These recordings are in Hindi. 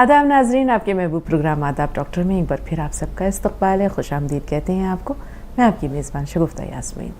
आदाब नाजरीन, आपके महबूब प्रोग्राम आदाब डॉक्टर में एक बार फिर आप सबका इस्तकबाल है। खुशामदीद कहते हैं आपको। मैं आपकी मेज़बान शगुफ्ता यास्मीन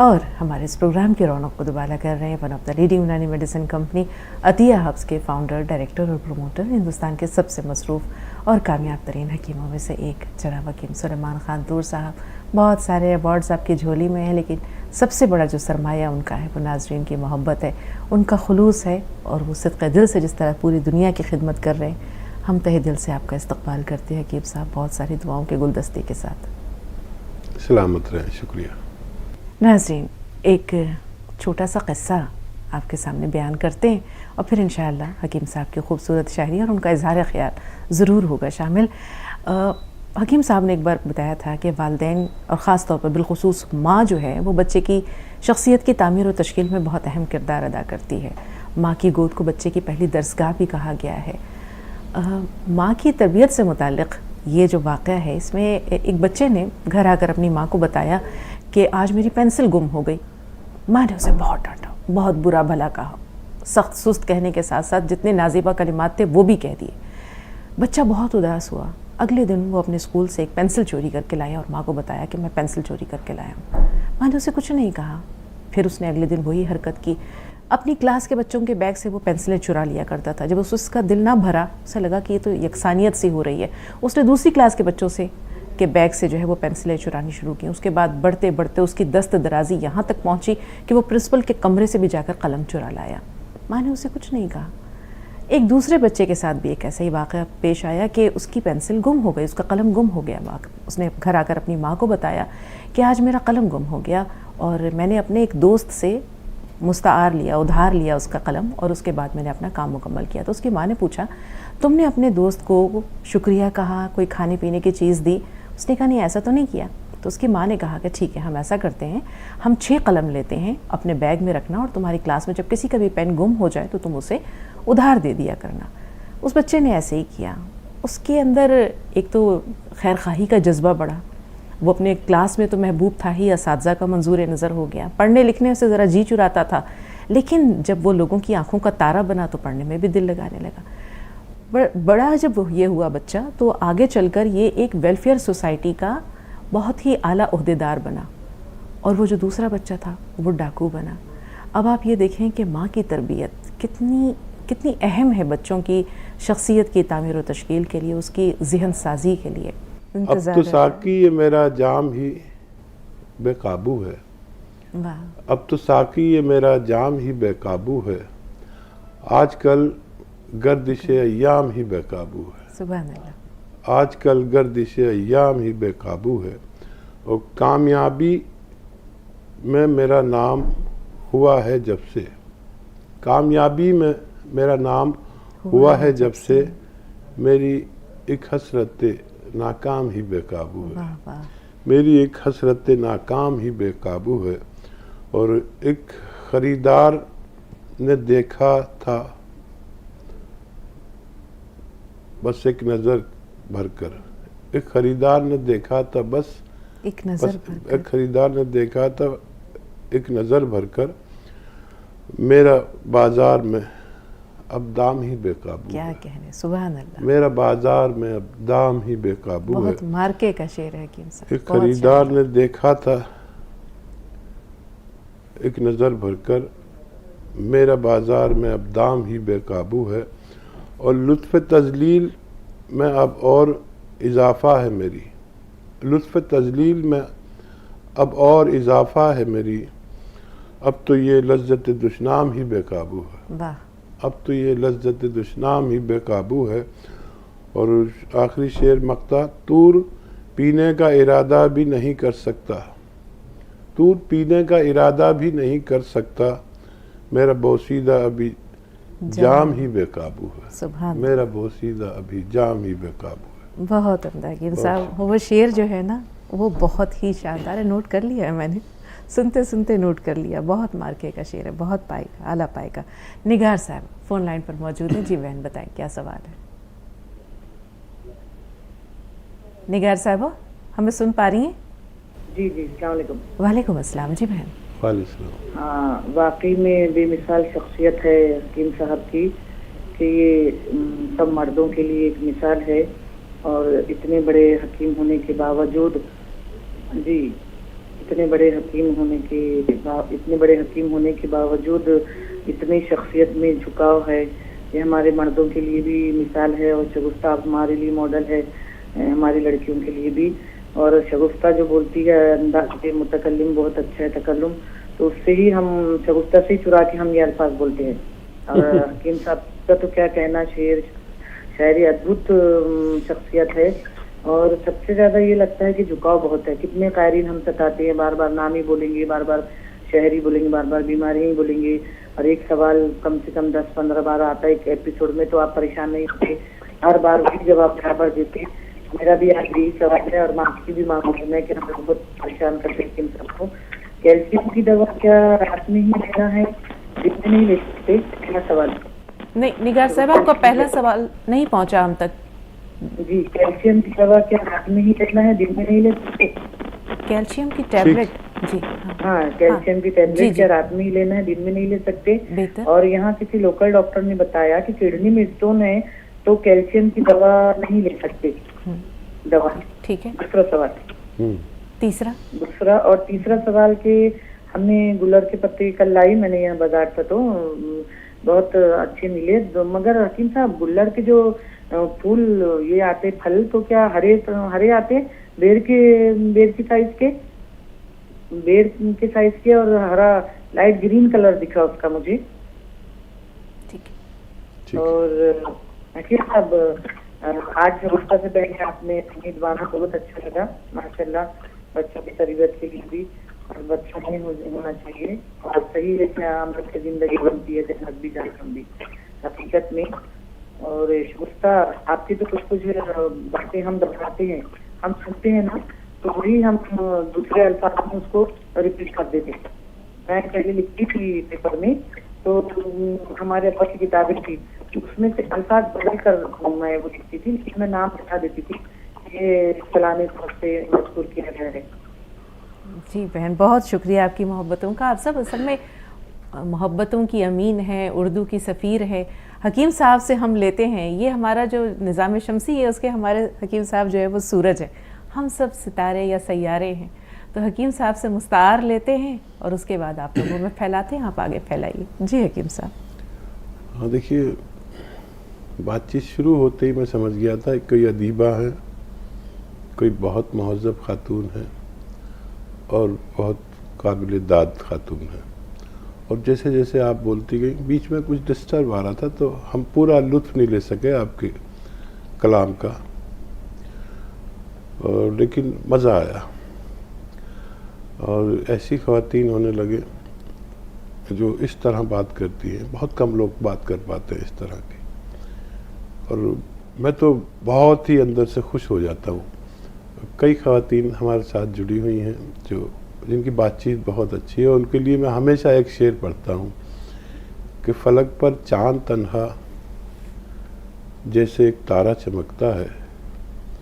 और हमारे इस प्रोग्राम की रौनक को दुबारा कर रहे हैं वन ऑफ द लीडिंग यूनानी मेडिसिन कंपनी अतिया हब्स के फाउंडर, डायरेक्टर और प्रोमोटर, हिंदुस्तान के सबसे मसरूफ़ और कामयाब तरीन हकीमों में से एक जनाब हकीम सुलेमान खान तूर साहब। बहुत सारे अवार्ड्स आपकी झोली में हैं, लेकिन सबसे बड़ा जो सरमाया उनका है वो नाजरीन की मोहब्बत है, उनका खुलूस है और वो सिद्क़े दिल से जिस तरह पूरी दुनिया की खिदमत कर रहे हैं। हम तहे दिल से आपका इस्तकबाल करते हैं हकीम साहब, बहुत सारी दुआओं के गुलदस्ते के साथ। सलामत रहें। शुक्रिया। नाज़रीन, एक छोटा सा क़िस्सा आपके सामने बयान करते हैं और फिर इंशाअल्लाह हकीम साहब की खूबसूरत शायरी और उनका इज़हार ख़याल ज़रूर होगा शामिल। हकीम साहब ने एक बार बताया था कि वालिदैन और ख़ास तौर पर बिलखुसूस माँ जो है वो बच्चे की शख्सियत की तामीर और तश्कील में बहुत अहम किरदार अदा करती है। माँ की गोद को बच्चे की पहली दरसगाह भी कहा गया है। माँ की तरबियत से मुताल्लिक़ ये जो वाक़या है, इसमें एक बच्चे ने घर आकर अपनी माँ को बताया कि आज मेरी पेंसिल गुम हो गई। माँ ने उसे बहुत डांटा, बहुत बुरा भला कहा, सख्त सुस्त कहने के साथ साथ जितने नाज़िबा कलिमात थे वो भी कह दिए। बच्चा बहुत उदास हुआ। अगले दिन वो अपने स्कूल से एक पेंसिल चोरी करके लाया और माँ को बताया कि मैं पेंसिल चोरी करके लाया हूँ। माँ ने उसे कुछ नहीं कहा। फिर उसने अगले दिन वही हरकत की। अपनी क्लास के बच्चों के बैग से वो पेंसिलें चुरा लिया करता था। जब उसका दिल ना भरा, उसे लगा कि ये तो यकसानियत सी हो रही है, उसने दूसरी क्लास के बच्चों से के बैग से जो है वो पेंसिलें चुरानी शुरू की। उसके बाद बढ़ते बढ़ते उसकी दस्त दराजी यहाँ तक पहुँची कि वो प्रिंसिपल के कमरे से भी जाकर कलम चुरा लाया। माँ ने उसे कुछ नहीं कहा। एक दूसरे बच्चे के साथ भी एक ऐसा ही वाक़या पेश आया कि उसकी पेंसिल गुम हो गई, उसका कलम गुम हो गया। उसने घर आकर अपनी माँ को बताया कि आज मेरा कलम गुम हो गया और मैंने अपने एक दोस्त से मुस्तार लिया, उधार लिया उसका कलम और उसके बाद मैंने अपना काम मुकम्मल किया। तो उसकी माँ ने पूछा, तुमने अपने दोस्त को शुक्रिया कहा, कोई खाने पीने की चीज़ दी? उसने कहा नहीं, ऐसा तो नहीं किया। तो उसकी माँ ने कहा कि ठीक है, हम ऐसा करते हैं, हम 6 कलम लेते हैं, अपने बैग में रखना और तुम्हारी क्लास में जब किसी का भी पेन गुम हो जाए तो तुम उसे उधार दे दिया करना। उस बच्चे ने ऐसे ही किया। उसके अंदर एक तो खैर खाही का जज्बा बढ़ा। वो अपने क्लास में तो महबूब था ही, असातिज़ा का मंजूर नज़र हो गया, पढ़ने लिखने से ज़रा जी चुराता था, लेकिन जब वो लोगों की आंखों का तारा बना तो पढ़ने में भी दिल लगाने लगा। बड़ा जब ये हुआ बच्चा तो आगे चलकर ये एक वेलफेयर सोसाइटी का बहुत ही आला ओहदेदार बना और वो जो दूसरा बच्चा था वो डाकू बना। अब आप ये देखें कि माँ की तरबियत कितनी अहम है बच्चों की शख्सियत की तामीर और तश्कील के लिए, उसकी ज़हन साजी के लिए। अब तो साकी ये मेरा जाम ही बेकाबू है। वाह। अब तो साकी ये मेरा जाम ही बेकाबू है, आजकल गर्दिश अय्याम ही बेकाबू है। सुभान अल्लाह। आजकल गर्दिश अय्याम ही बेकाबू है और कामयाबी में मेरा नाम हुआ है जब से, कामयाबी में मेरा नाम हुआ है जब से, मेरी एक हसरत नाकाम ही बेकाबू है। वाह वाह। मेरी एक हसरत नाकाम ही बेकाबू है। और एक ख़रीदार ने देखा था बस एक नज़र भरकर, एक ख़रीदार ने देखा था बस एक नज़र भरकर, एक ख़रीदार ने देखा था एक नज़र भरकर, मेरा बाज़ार में अब दाम ही बेकाबू क्या है। कहने, सुभान अल्लाह। मेरा बाज़ार में अब दाम ही बेकाबू है। बहुत मार्के का शेर है हकीम साहब। एक ख़रीदार ने देखा था एक नज़र भरकर, मेरा बाज़ार में अब दाम ही बेकाबू है और लुत्फ़ तज़लील में अब और इजाफ़ा है मेरी, लुत्फ़ तज़लील में अब और इजाफ़ा है मेरी, अब तो ये लज्जत दुश्नाम ही बेकाबू है। वाह। अब तो ये लज्जत दुश्नाम ही बेकाबू है। और आखिरी शेर मक्ता, तूर पीने का इरादा भी नहीं कर सकता, तूर पीने का इरादा भी नहीं कर सकता, मेरा बोसीदा अभी जाम ही बेकाबू है। सुभान। मेरा बोसीदा अभी जाम ही बेकाबू है। बहुत उम्दा हकीम साहब। वो शेर जो है ना वो बहुत ही शानदार है, नोट कर लिया है मैंने, सुनते सुनते नोट कर लिया। बहुत मार्के का शेर है, बहुत पाई का, आला पाई का। निगार साहब फ़ोन लाइन पर मौजूद हैं। जी बहन बताएं क्या सवाल है। निगार साहब हमें सुन पा रही हैं? जी जी, अस्सलाम वालेकुम। वालेकुम अस्सलाम। जी बहन। वालेकुम। हाँ, वाकई में बेमिसाल शख्सियत है हकीम साहब की। कि ये सब मर्दों के लिए एक मिसाल है, और इतने बड़े हकीम होने के बावजूद, जी, इतने बड़े हकीम होने के बावजूद इतनी शख्सियत में झुकाव है। ये हमारे मर्दों के लिए भी मिसाल है, और शगुफ्ता आप हमारे लिए मॉडल है, हमारी लड़कियों के लिए भी। और शगुफ्ता जो बोलती है अंदाज के मुतकल्लिम बहुत अच्छा है तकल्लुम, तो उससे ही हम शगुफ्ता से ही चुरा के हम ये अल्फाज बोलते हैं। और हकीम साहब का तो क्या कहना, शायरी अद्भुत शख्सियत है। और सबसे ज्यादा ये लगता है कि झुकाव बहुत है। कितने कायरीन हम सताते हैं, बार बार नाम ही बोलेंगे, बार बार शहरी बोलेंगे, बार बार बीमारी ही बोलेंगे, और एक सवाल कम से कम 10-15 बार आता है एक एपिसोड में, तो आप परेशान नहीं होते, हर बार वही जवाब बराबर देते। मेरा भी आज यही सवाल है, और माँ की भी मांग है कि हम बहुत परेशान करते हैं इन सबको। कैल्शियम की दवा क्या रात में ही लेना है, दिन में नहीं ले सकते? पहला सवाल। नहीं निगार साहब, आपका पहला सवाल नहीं पहुंचा हम तक। जी, कैल्शियम की दवा क्या रात में ही लेना है, दिन में नहीं ले सकते? कैल्शियम की टैबलेट, जी हाँ, कैल्शियम की टैबलेट क्या रात में ही लेना है, दिन में नहीं ले सकते? बेहतर। और यहाँ किसी लोकल डॉक्टर ने बताया कि किडनी में स्टोन है तो कैल्शियम की दवा नहीं ले सकते। दवा, ठीक है। दूसरा सवाल, दूसरा और तीसरा सवाल के हमने गुलर के पत्ते कल लाई, मैंने यहाँ बाजार था तो बहुत अच्छे मिले, मगर हकीम साहब गुल्लर के जो फूल ये आते फल तो क्या हरे आते, बेर की साइज के, और हरा लाइट ग्रीन कलर दिखा उसका मुझे। ठीक। और हकीम साहब आज हफ्ता से पहले आपने संगीत गाना बहुत अच्छा लगा माशाल्लाह, बच्चों की तरबियत के लिए भी, और बच्चों में होना चाहिए, और सही है क्या अमृत की जिंदगी बनती है, जन्नत भी जहन्नम भी हकीकत में। और शगुफ्ता आपकी तो कुछ बातें हम दोहराते हैं, हम सुनते हैं ना, तो वही हम दूसरे अल्फाज में उसको रिपीट कर देते हैं। मैं पहले लिखती थी पेपर में, तो हमारे अब्बा की किताबें थी, उसमें से अल्फाज बदल कर मैं वो लिखती थी, लेकिन मैं नाम बता देती थी, ये फलाने से मजबूर किया गया है। जी बहन, बहुत शुक्रिया आपकी मोहब्बतों का। आप सब असल में मोहब्बतों की अमीन है, उर्दू की सफ़ीर है। हकीम साहब से हम लेते हैं, ये हमारा जो निज़ाम शमसी है उसके हमारे हकीम साहब जो है वो सूरज है, हम सब सितारे या सैयारे हैं। तो हकीम साहब से मुस्तार लेते हैं और उसके बाद आप लोगों में फैलाते हैं, आप आगे फैलाइए। जी हकीम साहब। हाँ देखिए, बातचीत शुरू होते ही मैं समझ गया था कोई अदीबा है, कोई बहुत महज़्ज़ब खातून है और बहुत काबिल दाद खातून है। और जैसे जैसे आप बोलती गई, बीच में कुछ डिस्टर्ब आ रहा था, तो हम पूरा लुत्फ़ नहीं ले सके आपके कलाम का, और लेकिन मज़ा आया। और ऐसी ख़वातीन होने लगे जो इस तरह बात करती हैं, बहुत कम लोग बात कर पाते हैं इस तरह की, और मैं तो बहुत ही अंदर से खुश हो जाता हूँ। कई ख़वातीन हमारे साथ जुड़ी हुई हैं जिनकी बातचीत बहुत अच्छी है, उनके लिए मैं हमेशा एक शेर पढ़ता हूँ कि फलक पर चाँद तन्हा जैसे एक तारा चमकता है।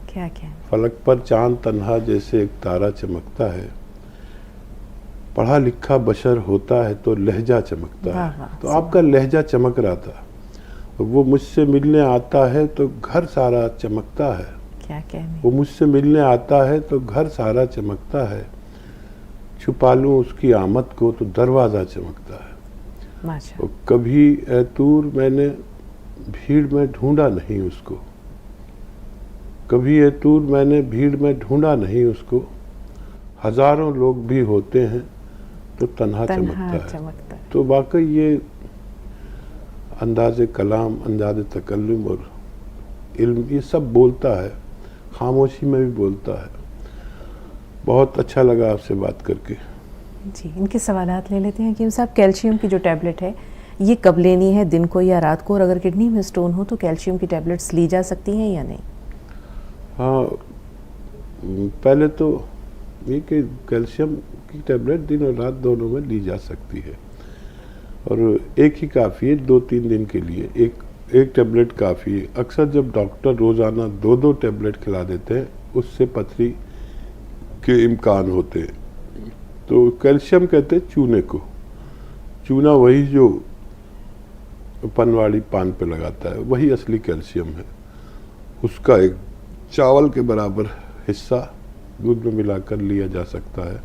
क्या फलक पर चाँद तन्हा जैसे एक तारा चमकता है, पढ़ा लिखा बशर होता है तो लहजा चमकता है। तो आपका लहजा चमक रहा था, वो मुझसे मिलने आता है तो घर सारा चमकता है। क्या कहने, वो मुझसे मिलने आता है तो घर सारा चमकता है, छुपा लूं उसकी आमद को तो दरवाज़ा चमकता है। माशाअल्लाह। कभी ऐतूर मैंने भीड़ में ढूंढा नहीं उसको, कभी ऐतूर मैंने भीड़ में ढूंढा नहीं उसको, हज़ारों लोग भी होते हैं तो तन्हा चमकता है। तो वाकई ये अंदाज़े कलाम, अंदाज़े तकल्लुम और इल्म, ये सब बोलता है, खामोशी में भी बोलता है। बहुत अच्छा लगा आपसे बात करके। जी, इनके सवालात ले लेते हैं हकीम साहब। कैल्शियम की जो टैबलेट है ये कब लेनी है, दिन को या रात को? और अगर किडनी में स्टोन हो तो कैल्शियम की टैबलेट्स ली जा सकती हैं या नहीं? हाँ, पहले तो ये कि कैल्शियम की टैबलेट दिन और रात दोनों में ली जा सकती है, और एक ही काफ़ी है 2-3 दिन के लिए, एक टैबलेट काफ़ी है। अक्सर जब डॉक्टर रोज़ाना 2-2 टैबलेट खिला देते हैं, उससे पथरी के इम्कान होते हैं। तो कैल्शियम कहते हैं चूने को। चूना वही जो पनवाड़ी पान पे लगाता है, वही असली कैल्शियम है। उसका एक चावल के बराबर हिस्सा दूध में मिलाकर लिया जा सकता है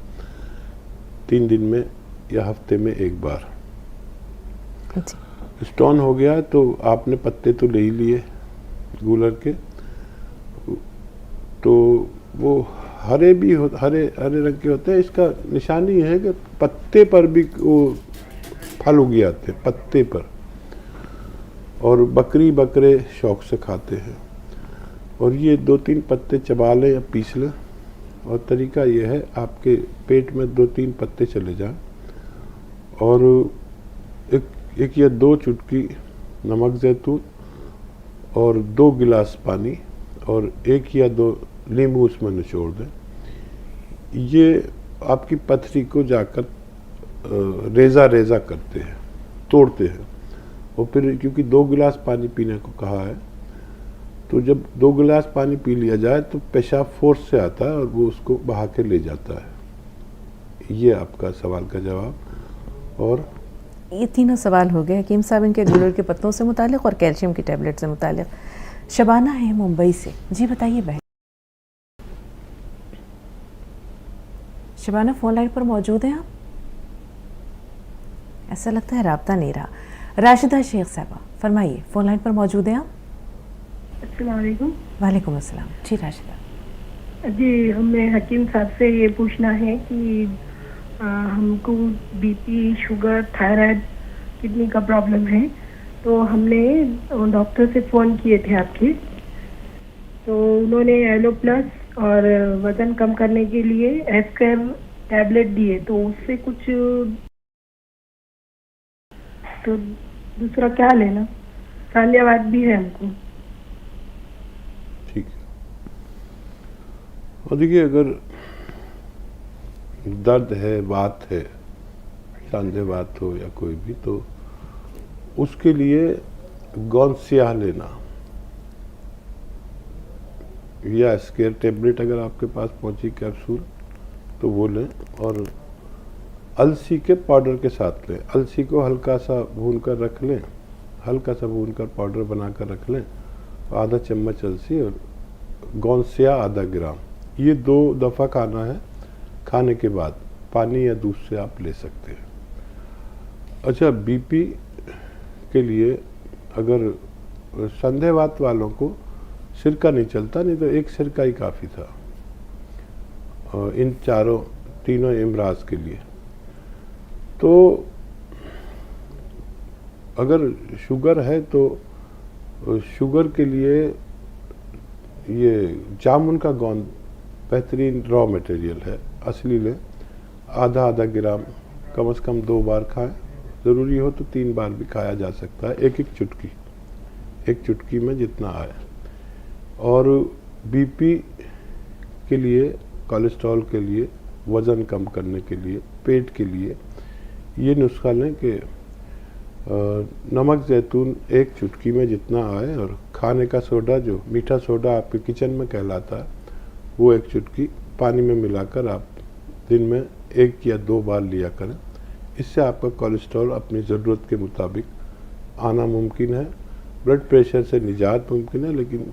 3 दिन में या हफ्ते में एक बार। स्टोन हो गया तो आपने पत्ते तो ले ही लिए गूलर के, तो वो हरे रंग के होते हैं। इसका निशानी है कि पत्ते पर भी वो फल उग आते हैं, पत्ते पर, और बकरे शौक से खाते हैं। और ये 2-3 पत्ते चबा लें या पीस लें, और तरीका ये है आपके पेट में 2-3 पत्ते चले जाएं, और एक या 2 चुटकी नमक ज़ैतून और 2 गिलास पानी और 1 या 2 नींबू उसमें निचोड़ दें। ये आपकी पथरी को जाकर रेजा करते हैं, तोड़ते हैं। और फिर क्योंकि 2 गिलास पानी पीने को कहा है, तो जब 2 गिलास पानी पी लिया जाए तो पेशाब फोर्स से आता है और वो उसको बहा के ले जाता है। ये आपका सवाल का जवाब। और ये तीनों सवाल हो गए हकीम साहब, इनके गूलर के पत्तों से मुतालिक और कैल्शियम की टैबलेट से मुतालिक। शबाना है मुंबई से, जी बताइए बहन। शबाना फ़ोन लाइन पर मौजूद हैं आप? ऐसा लगता है राब्ता नहीं रहा। राशिदा शेख साहबा फरमाइए, फ़ोन लाइन पर मौजूद हैं आप? अस्सलाम वालेकुम। वालेकुम अस्सलाम। जी राशिदा जी, हमें हकीम साहब से ये पूछना है कि हमको बीपी, शुगर, थायराइड, किडनी का प्रॉब्लम है। तो हमने डॉक्टर से फ़ोन किए थे आपके, तो उन्होंने एलो प्लस और वज़न कम करने के लिए एस्कर टैबलेट दिए। तो उससे कुछ, तो दूसरा क्या लेना? सालियावाद भी है हमको। ठीक है। और देखिए, अगर दर्द है, बात है, सांधेवात हो या कोई भी, तो उसके लिए गौनसिया लेना या स्केयर टेबलेट अगर आपके पास पहुंची कैप्सूल तो वो लें, और अलसी के पाउडर के साथ लें। अलसी को हल्का सा भून कर रख लें, हल्का सा भून कर पाउडर बना कर रख लें, आधा चम्मच अलसी और गौनसिया आधा ग्राम, ये 2 दफ़ा खाना है। खाने के बाद पानी या दूध से आप ले सकते हैं। अच्छा, बीपी के लिए अगर संदेहवात वालों को सिरका नहीं चलता, नहीं तो एक सिरका ही काफ़ी था इन तीनों इमराज के लिए। तो अगर शुगर है तो शुगर के लिए ये जामुन का गोंद बेहतरीन रॉ मटेरियल है, असली लें। आधा ग्राम कम से कम 2 बार खाएं, ज़रूरी हो तो 3 बार भी खाया जा सकता है। एक चुटकी में जितना आए। और बीपी के लिए, कोलेस्ट्रॉल के लिए, वज़न कम करने के लिए, पेट के लिए ये नुस्खा लें कि नमक ज़ैतून 1 चुटकी में जितना आए, और खाने का सोडा, जो मीठा सोडा आपके किचन में कहलाता है, वो 1 चुटकी पानी में मिलाकर आप दिन में 1 या 2 बार लिया करें। इससे आपका कोलेस्ट्रॉल अपनी ज़रूरत के मुताबिक आना मुमकिन है। ब्लड प्रेशर से निजात मुमकिन है, लेकिन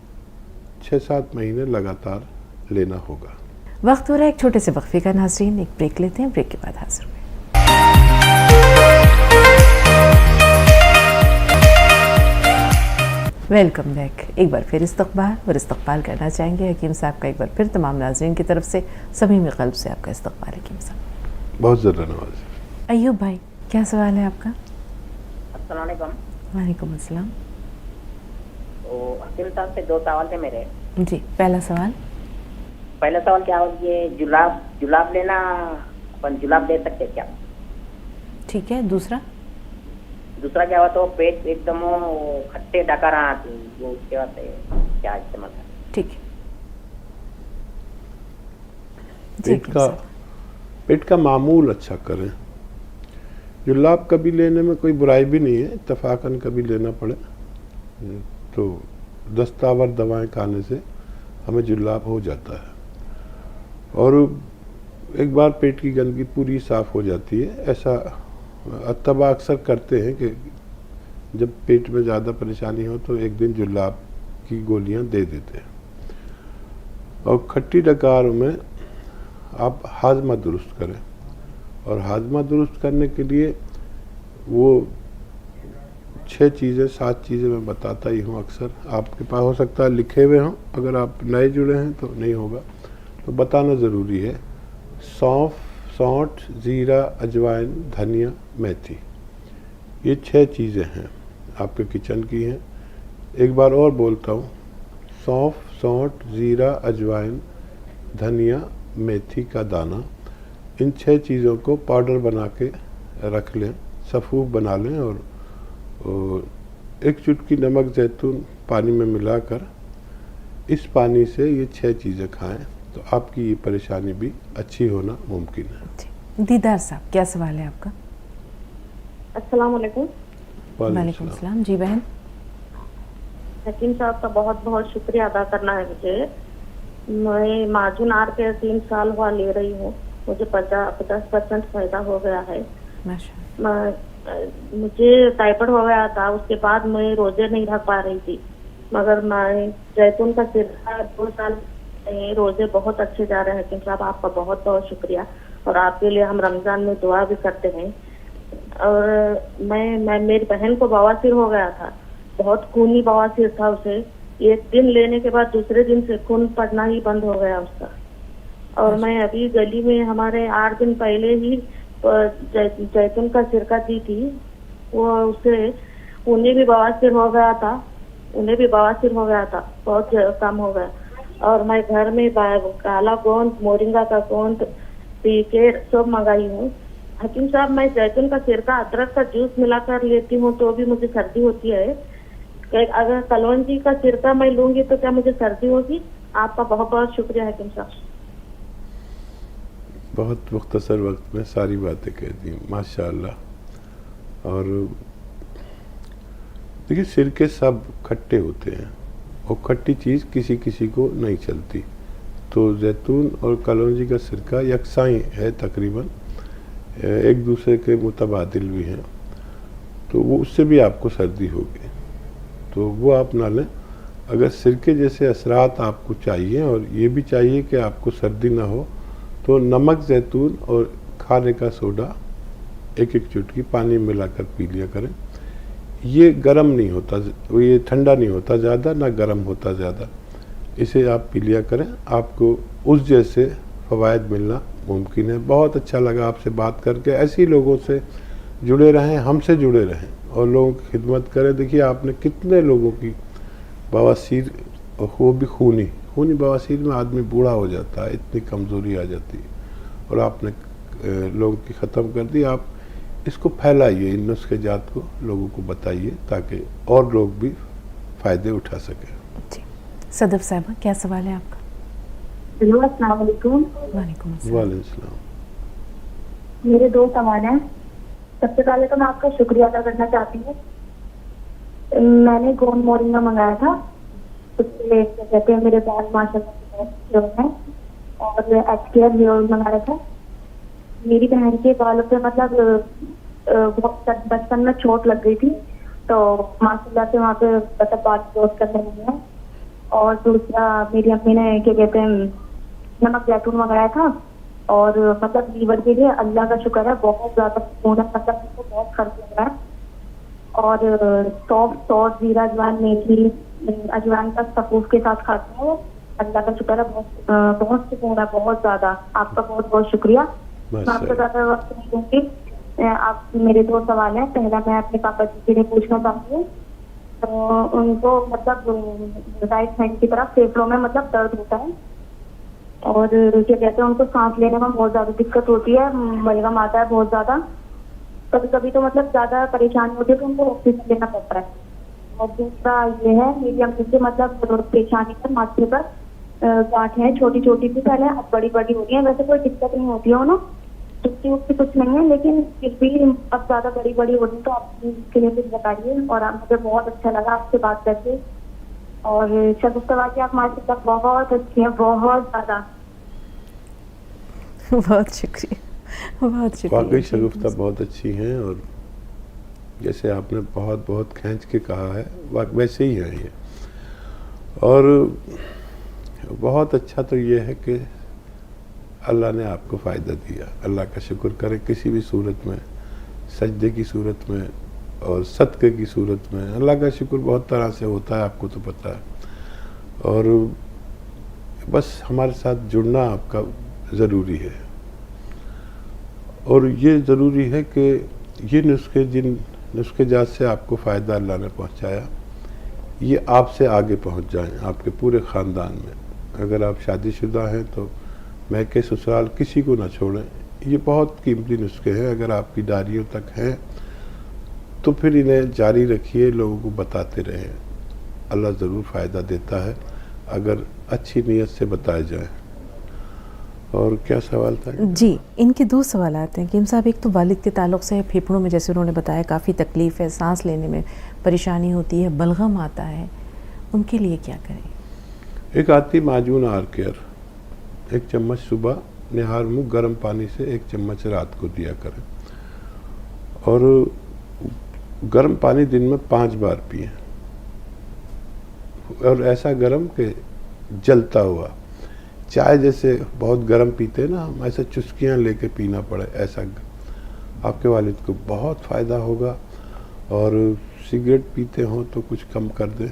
6-7 महीने लगातार लेना होगा। वक्त हो रहा है एक छोटे से वक्फे का नाज़रीन, एक ब्रेक लेते हैं, ब्रेक के बाद हाजिर हुए। Welcome back. एक बार फिर इस्तकबाल करना चाहेंगे हकीम साहब का, एक बार फिर तमाम नाज़रीन की तरफ से सभी में क़ल्ब से आपका इस्तकबाल हकीम साहब। बहुत ज़्यादा नवाज़। अय्यूब भाई, क्या सवाल है आपका? अस्सलाम वालेकुम। वालेकुम अस्सलाम। तो हकीम साहब से 2 सवाल थे मेरे। जी, पहला सवाल क्या हो, ये जुलाब लेना, अपन जुलाब ले सकते क्या? ठीक है। दूसरा क्या हुआ, तो पेट एकदम खट्टे डकार आती, वो उसके बाद क्या इस्तेमाल करें? ठीक है। पेट का मामूल अच्छा करें। जुलाब कभी लेने में कोई बुराई भी नहीं है, इत्तफाकन कभी लेना पड़े तो दस्तावर दवाएं खाने से हमें जुलाब हो जाता है, और एक बार पेट की गंदगी पूरी साफ़ हो जाती है। ऐसा अतबा अक्सर करते हैं कि जब पेट में ज़्यादा परेशानी हो तो एक दिन जुलाब की गोलियां दे देते हैं। और खट्टी डकार में आप हाजमा दुरुस्त करें, और हाजमा दुरुस्त करने के लिए वो 6 चीज़ें 7 चीज़ें मैं बताता ही हूँ अक्सर। आपके पास हो सकता है लिखे हुए हों, अगर आप नए जुड़े हैं तो नहीं होगा, तो बताना ज़रूरी है। सौंफ, सौंठ, ज़ीरा, अजवाइन, धनिया, मेथी, ये 6 चीज़ें हैं आपके किचन की हैं। एक बार और बोलता हूँ, सौंफ, सौंठ, ज़ीरा, अजवाइन, धनिया, मेथी का दाना, इन 6 चीज़ों को पाउडर बना के रख लें, सफ़ूफ बना लें, और 1 चुटकी नमक जैतून पानी में मिलाकर इस पानी से ये 6 चीज़ें खाएं, तो आपकी ये परेशानी भी अच्छी होना मुमकिन है। दीदार साहब, क्या सवाल है आपका? अस्सलाम वालेकुम। वालेकुम सलाम। जी बहन। हकीम साहब का बहुत बहुत शुक्रिया अदा करना है मुझे। मैं माजून आर के 3 साल हुआ ले रही हूँ। मुझे 50% फायदा हो गया है। मुझे टाइफाइड हो गया था, उसके बाद मैं रोजे नहीं रख पा रही थी, मगर मैं जैतून का सिरका 2 साल रोजे बहुत अच्छे जा रहे हैं। हकीम साहब आपका बहुत बहुत शुक्रिया, और आपके लिए हम रमजान में दुआ भी करते हैं। और मैं मेरी बहन को बवासीर हो गया था, बहुत खूनी बवासीर था उसे। 1 दिन लेने के बाद दूसरे दिन से खून पड़ना ही बंद हो गया उसका। और मैं अभी गली में हमारे 8 दिन पहले ही जैतून का सिरका दी थी, वो उसे उन्हें भी बवासीर हो गया था, बहुत कम हो गया। और मैं घर में काला गोंद, मोरिंगा का गोंद पी के सब मंगाई हूँ। हकीम साहब, मैं जैतून का सिरका अदरक का जूस मिलाकर लेती हूँ तो भी मुझे सर्दी होती है। अगर कलौंजी का सिरका मैं लूंगी तो क्या मुझे सर्दी होगी? आपका बहुत बहुत शुक्रिया हकीम साहब। बहुत मुख्तसर वक्त में सारी बातें कह दी, माशाअल्लाह। और देखिए, सिरके सब खट्टे होते हैं, और खट्टी चीज़ किसी किसी को नहीं चलती, तो जैतून और कलौंजी का सिरका यकसा ही है, तकरीबन एक दूसरे के मुतबादिल भी हैं, तो वो उससे भी आपको सर्दी होगी, तो वो आप ना लें। अगर सिरके जैसे असरात आपको चाहिए और ये भी चाहिए कि आपको सर्दी ना हो, तो नमक जैतून और खाने का सोडा 1-1 चुटकी पानी मिलाकर पी लिया करें। ये गर्म नहीं होता, ये ठंडा नहीं होता ज़्यादा, ना गर्म होता ज़्यादा, इसे आप पी लिया करें, आपको उस जैसे फ़वायद मिलना मुमकिन है। बहुत अच्छा लगा आपसे बात करके। ऐसे ही लोगों से जुड़े रहें, हमसे जुड़े रहें और लोगों की खिदमत करें। देखिए, आपने कितने लोगों की बवासीर, वो भी खूनी बवासीर में आदमी बूढ़ा हो जाता है, इतनी कमज़ोरी आ जाती है, और आपने लोगों की ख़त्म कर दी। आप इसको फैलाइए, इन नुस्खे जात को लोगों को बताइए, ताकि और लोग भी फ़ायदे उठा सकें। जी, सदफ साहबा, क्या सवाल है आपका? हेलो, अस्सलाम वालेकुम। वालेकुम सलाम। मेरे 2 सवाल हैं। सबसे पहले तो मैं आपका शुक्रिया अदा करना चाहती हूँ। मैंने गोंद मोरिंगा मंगाया था, उसके कहते हैं मेरे बाल माशाल्लाह बहुत हैं, और HCR हेयर ऑयल मंगाया था। मेरी बहन के बालों पे मतलब बहुत बचपन में चोट लग गई थी, तो माशाल्लाह से वहाँ पे मतलब बाल ग्रोथ करने लगे हैं। और दूसरा, मेरी अम्मी ने क्या कहते हैं नमक जैतून मंगाया था, और मतलब लीवर के लिए अल्लाह का शुक्र है बहुत ज़्यादा सुकून है, मतलब मुझको बहुत फर्क लग रहा है। और सौंफ, जीरा, अजवाइन, मेथी, अजवाइन का सफ़ूफ के साथ खाते हैं, अल्लाह का शुक्र है बहुत सुकून है, बहुत ज़्यादा। आपका बहुत बहुत शुक्रिया। मैं आपको ज़्यादा वक्त नहीं दूँगी। आप मेरे 2 सवाल हैं। पहला, मैं अपने पापा जी के लिए पूछना चाहती हूँ, तो उनको मतलब राइट हैंड की तरफ फेफड़ों में मतलब दर्द होता है, और क्या कहते हैं उनको सांस लेने में बहुत ज़्यादा दिक्कत होती है, बलगम आता है बहुत ज़्यादा। कभी कभी तो मतलब ज़्यादा परेशानी होती है तो उनको ऑक्सीजन लेना पड़ता है। और दूसरा ये है, मेरी अम्मी से मतलब पेशानी पर, माथे पर गांठ है, छोटी छोटी थी पहले, अब बड़ी बड़ी हो रही है। वैसे कोई दिक्कत नहीं होती है ना, टूटती उठती कुछ नहीं है, लेकिन फिर भी अब ज़्यादा बड़ी बड़ी हो रही, तो आप इसके लिए कुछ बताइए। और मुझे बहुत अच्छा लगा आपसे बात करके, और शगुफ्ता की आप माशाल्लाह बहुत अच्छी हैं, बहुत ज़्यादा। बहुत शुक्रिया, बहुत शुक्रिया। वाकई शगुफ्ता बहुत अच्छी हैं, और जैसे आपने बहुत बहुत खींच के कहा है वैसे ही है ये। और बहुत अच्छा तो ये है कि अल्लाह ने आपको फ़ायदा दिया। अल्लाह का शुक्र करें किसी भी सूरत में, सजदे की सूरत में और सदक़े की सूरत में। अल्लाह का शुक्र बहुत तरह से होता है, आपको तो पता है। और बस हमारे साथ जुड़ना आपका ज़रूरी है। और ये ज़रूरी है कि ये नुस्खे, जिन नुस्खे जात से आपको फ़ायदा अल्लाह ने पहुँचाया, ये आपसे आगे पहुँच जाएं, आपके पूरे ख़ानदान में। अगर आप शादीशुदा हैं तो महके ससुराल किसी को ना छोड़ें। ये बहुत कीमती नुस्खे हैं। अगर आपकी डायरियों तक हैं तो फिर इन्हें जारी रखिए, लोगों को बताते रहें। अल्लाह ज़रूर फ़ायदा देता है अगर अच्छी नीयत से बताए जाए। और क्या सवाल था? जी, इनके दो सवाल आते हैं कीम साहब। एक तो वालिद के ताल्लुक़ से है, फेफड़ों में जैसे उन्होंने बताया काफ़ी तकलीफ़ है, सांस लेने में परेशानी होती है, बलगम आता है, उनके लिए क्या करें? एक आती माजून आर केयर, 1 चम्मच सुबह निहार मुँह गर्म पानी से 1 चम्मच रात को दिया करें। और गर्म पानी दिन में 5 बार पिएं, और ऐसा गर्म कि जलता हुआ। चाय जैसे बहुत गर्म पीते हैं ना हम, ऐसा चुस्कियाँ लेके पीना पड़े, ऐसा आपके वालिद को बहुत फ़ायदा होगा। और सिगरेट पीते हों तो कुछ कम कर दें,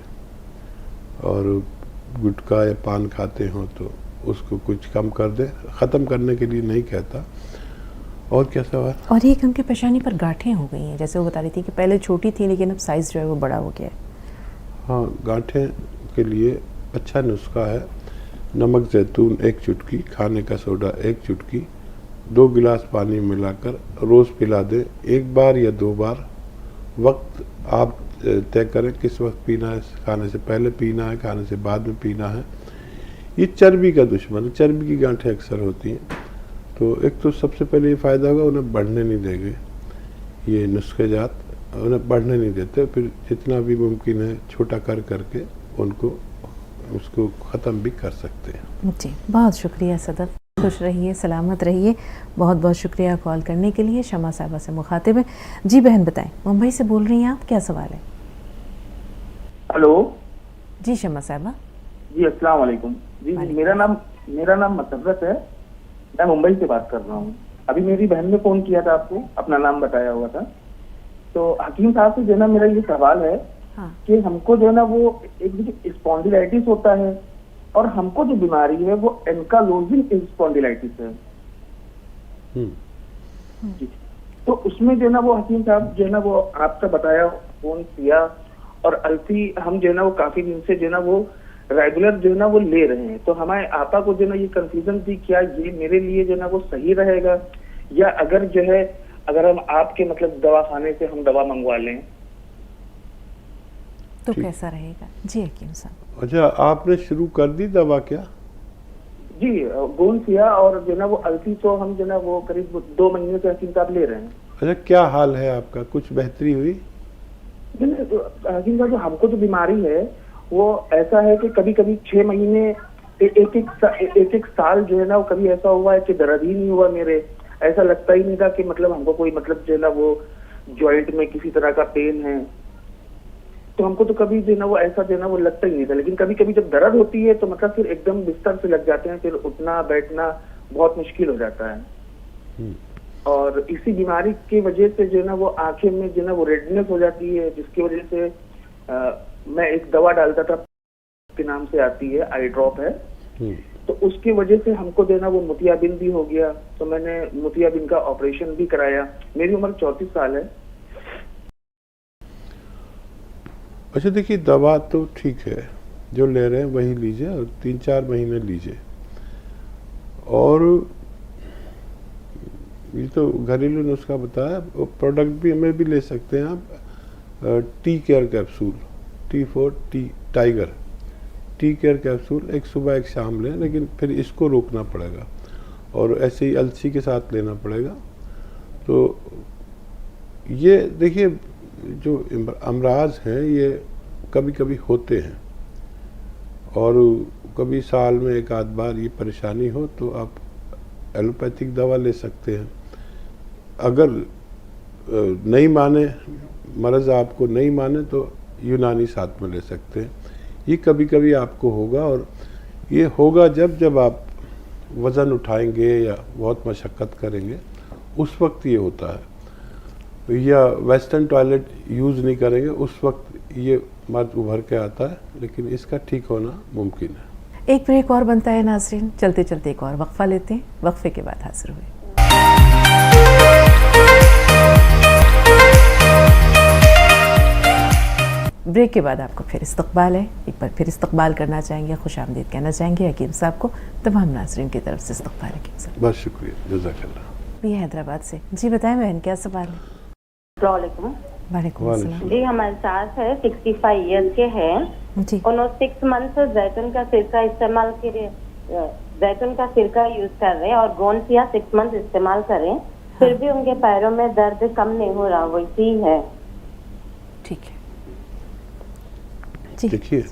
और गुटखा या पान खाते हों तो उसको कुछ कम कर दें। ख़त्म करने के लिए नहीं कहता। और क्या सवाल? और एक उनके पेशानी पर गांठें हो गई हैं, जैसे वो बता रही थी कि पहले छोटी थी लेकिन अब साइज़ जो है वो बड़ा हो गया है। हाँ, गांठें के लिए अच्छा नुस्खा है। नमक ज़ैतून 1 चुटकी, खाने का सोडा 1 चुटकी, 2 गिलास पानी मिलाकर रोज़ पिला दें, 1 बार या 2 बार। वक्त आप तय करें किस वक्त पीना है, खाने से पहले पीना है, खाने से बाद में पीना है। ये चर्बी का दुश्मन है, चर्बी की गांठें अक्सर होती हैं। तो एक तो सबसे पहले ये फ़ायदा होगा, उन्हें बढ़ने नहीं देंगे। ये नुस्खे जात उन्हें बढ़ने नहीं देते। फिर जितना भी मुमकिन है छोटा कर करके उसको ख़त्म भी कर सकते हैं। जी, बहुत शुक्रिया सदफ, खुश रहिए, सलामत रहिए। बहुत बहुत शुक्रिया कॉल करने के लिए। शमा साहबा से मुखातिब है। जी बहन बताएं, मुंबई से बोल रही हैं आप, क्या सवाल है? हेलो जी शमा साहबा। जी, अस्सलाम वालेकुम जी। मेरा नाम मसर्रत है, मैं मुंबई से बात कर रहा हूँ। अभी मेरी बहन ने फोन किया था, आपको अपना नाम बताया हुआ था। तो हकीम साहब से जो है ना मेरा ये सवाल है कि हमको जो है ना वो एक स्पॉन्डिलाइटिस होता है, और हमको जो बीमारी है वो एनकालोजिंग स्पॉन्डिलाइटिस है जी। तो उसमें जो है ना वो हकीम साहब जो है ना वो आपका बताया फोन किया, और अल्फी हम जो है ना वो काफी दिन से जो है ना वो रेगुलर जो है ना वो ले रहे हैं। तो हमारे आपा को जो है ना ये कंफ्यूजन थी, क्या ये मेरे लिए जो है ना वो सही रहेगा, या अगर हम आपके मतलब दवाखाने से हम दवा मंगवा लें तो कैसा रहेगा? जी हकीम साहब। अच्छा, आपने शुरू कर दी दवा क्या? जी, गोनसिया और जो ना वो अल्फी तो हम जो ना वो करीब 2 महीने से हकीम साहब ले रहे हैं। अच्छा, क्या हाल है आपका? कुछ बेहतरी हुई? हकीम साहब, जो हमको जो बीमारी है वो ऐसा है कि कभी कभी 6 महीने एक साल जो है ना वो कभी ऐसा हुआ है कि दर्द ही नहीं हुआ मेरे। ऐसा लगता ही नहीं था कि मतलब हमको कोई मतलब जो है ना वो जॉइंट में किसी तरह का पेन है। तो हमको तो कभी जो है ना वो ऐसा जो है ना वो लगता ही नहीं था। लेकिन कभी कभी जब दर्द होती है तो मतलब फिर एकदम बिस्तर से लग जाते हैं, फिर उठना बैठना बहुत मुश्किल हो जाता है। और इसी बीमारी की वजह से जो है ना वो आंखें में जो है ना वो रेडनेस हो जाती है, जिसकी वजह से मैं एक दवा डालता था के नाम से आती है, आई ड्रॉप है। तो उसकी वजह से हमको जो है ना वो मोतियाबिंद भी हो गया। तो मैंने मोतियाबिंद का ऑपरेशन भी कराया। मेरी उम्र 34 साल है। अच्छा देखिए, दवा तो ठीक है, जो ले रहे हैं वही लीजिए, और 3-4 महीने लीजिए। और ये तो घरेलू नुस्खा बताया, प्रोडक्ट भी हमें भी ले सकते हैं आप। Tea care capsule, T4 tiger tea care capsule, एक सुबह एक शाम लें, लेकिन फिर इसको रोकना पड़ेगा, और ऐसे ही अलसी के साथ लेना पड़ेगा। तो ये देखिए, जो अमराज हैं ये कभी कभी होते हैं, और कभी साल में 1 आध बार ये परेशानी हो तो आप एलोपैथिक दवा ले सकते हैं। अगर नहीं माने मर्ज़ आपको नहीं माने तो यूनानी साथ में ले सकते हैं। ये कभी कभी आपको होगा, और ये होगा जब आप वज़न उठाएंगे या बहुत मशक्क़त करेंगे, उस वक्त ये होता है। या वेस्टर्न टॉयलेट यूज़ नहीं करेंगे, उस वक्त ये मर्द उभर के आता है, लेकिन इसका ठीक होना मुमकिन है। एक ब्रेक और बनता है नाज़रीन, चलते चलते एक और वक्फा लेते हैं, वक्फे के बाद हाजिर हुए। ब्रेक के बाद आपको फिर इस्तकबाल है। एक बार फिर इस्तकबाल करना चाहेंगे, खुश आमदीद कहना चाहेंगे हकीम साहब को। तमाम नाज़रीन की तरफ से इस्तकबाल है हकीम साहब। बहुत शुक्रिया, जज़ाकल्लाह। ये हैदराबाद से। जी बताएं बहन, क्या सवाल है? अस्सलामुअलैकुम। वालेकुम अस्सलाम। जी हमारे सास है 65 इयर्स के हैं। जी। उन्होंने 6 मंथ से जैतून का सिरका इस्तेमाल करे, जैतून का सिरका यूज कर रहे हैं और गोंसिया 6 मंथ इस्तेमाल करें, फिर भी उनके पैरों में दर्द कम नहीं हो रहा, वैसे ही है। ठीक है जी। देखिए,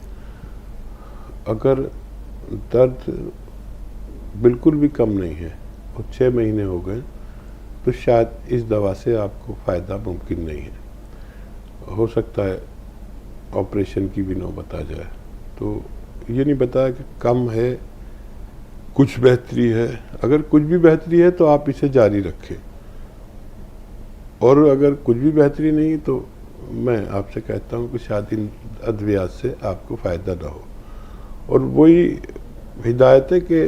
अगर दर्द बिल्कुल भी कम नहीं है और 6 महीने हो गए, तो शायद इस दवा से आपको फ़ायदा मुमकिन नहीं है। हो सकता है ऑपरेशन की भी नौबत आ जाए। तो ये नहीं बताया कि कम है, कुछ बेहतरी है। अगर कुछ भी बेहतरी है तो आप इसे जारी रखें, और अगर कुछ भी बेहतरी नहीं तो मैं आपसे कहता हूँ कि शायद इन अद्वियात से आपको फ़ायदा ना हो। और वही हिदायत है कि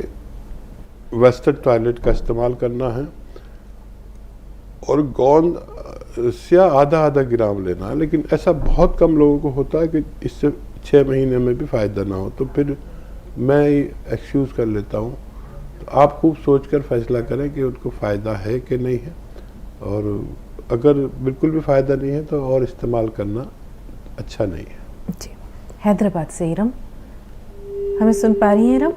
वेस्टर्न टॉयलेट का इस्तेमाल करना है, और गोंद से आधा ग्राम लेना है। लेकिन ऐसा बहुत कम लोगों को होता है कि इससे 6 महीने में भी फ़ायदा ना हो, तो फिर मैं एक्सक्यूज़ कर लेता हूँ। तो आप खूब सोचकर फैसला करें कि उनको फ़ायदा है कि नहीं है, और अगर बिल्कुल भी फ़ायदा नहीं है तो और इस्तेमाल करना अच्छा नहीं है। जी। हैदराबाद से इरम, हमें सुन पा रही हैं इरम?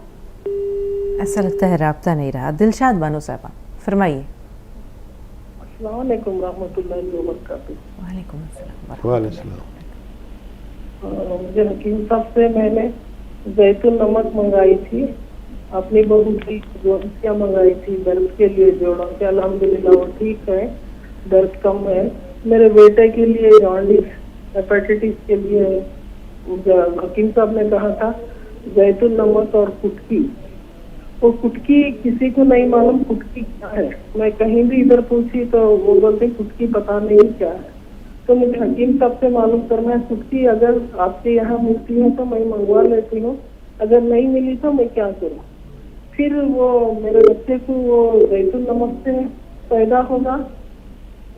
ऐसा लगता है राब्ता नहीं रहा। दिलशाद बानो साहबा, फरमाइए। अस्सलाम वालेकुम रहमतुल्लाहि व बरकातहू। वालेकुम अस्सलाम। वालेकुम सलाम। मुझे हकीम साहब से मैंने जैतून नमक मंगाई थी, अपनी बहू की गोंसिया मंगाई थी दर्द के लिए जोड़ों के। अल्हम्दुलिल्लाह वो ठीक है, दर्द कम है। मेरे बेटे के लिए जॉन्डिस, हेपेटाइटिस के लिए हकीम साहब ने कहा था जैतून नमक और कुटकी। वो कुटकी किसी को नहीं मालूम कुटकी क्या है। मैं कहीं भी इधर पूछी तो वो बोलते कुटकी पता नहीं क्या है। तो मुझे हकीम साहब से मालूम करना है, कुटकी अगर आपके यहाँ मिलती है तो मैं मंगवा लेती हूँ, अगर नहीं मिली तो मैं क्या करूँ? फिर वो मेरे बच्चे को वो जैतून नमक से पैदा होगा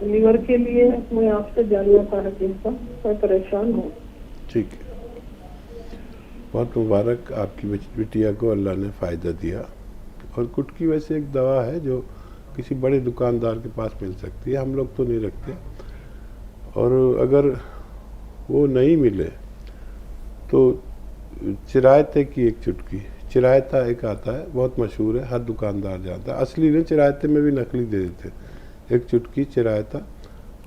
लीवर के लिए, मैं आपसे जानना था हकीम साहब, मैं परेशान हूँ। ठीक है, बहुत मुबारक आपकी बिटिया को अल्लाह ने फ़ायदा दिया। और कुटकी वैसे एक दवा है जो किसी बड़े दुकानदार के पास मिल सकती है, हम लोग तो नहीं रखते। और अगर वो नहीं मिले तो चिरायते की एक चुटकी, चिरायता एक आता है बहुत मशहूर है, हर दुकानदार जानता है। असली ने चिरायते में भी नकली दे देते। एक चुटकी चिरायता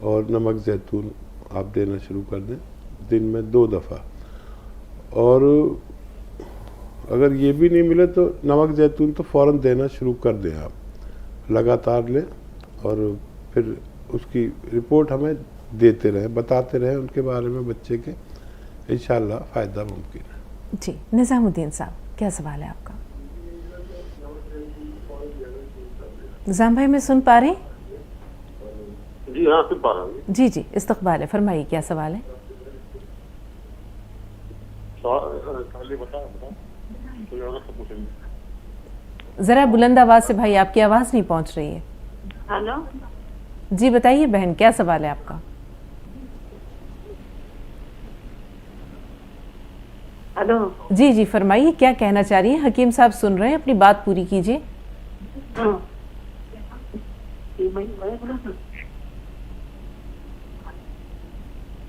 और नमक जैतून आप देना शुरू कर दें दिन में 2 दफ़ा। और अगर ये भी नहीं मिले तो नमक जैतून तो फ़ौरन देना शुरू कर दें, आप लगातार लें और फिर उसकी रिपोर्ट हमें देते रहें, बताते रहें उनके बारे में बच्चे के, इंशाल्लाह फ़ायदा मुमकिन है। जी। निज़ामुद्दीन साहब, क्या सवाल है आपका? निज़ाम भाई, मैं सुन पा रहे हैं? जी हाँ, सुन पा रहा हूँ। जी जी, इस्तकबाल है, फरमाइए क्या सवाल है? ज़रा बुलंद आवाज़ से भाई, आपकी आवाज़ नहीं पहुँच रही है। हेलो जी बताइए बहन, क्या सवाल है आपका? हेलो जी जी फरमाइए, क्या कहना चाह रही है? हकीम साहब सुन रहे हैं, अपनी बात पूरी कीजिए।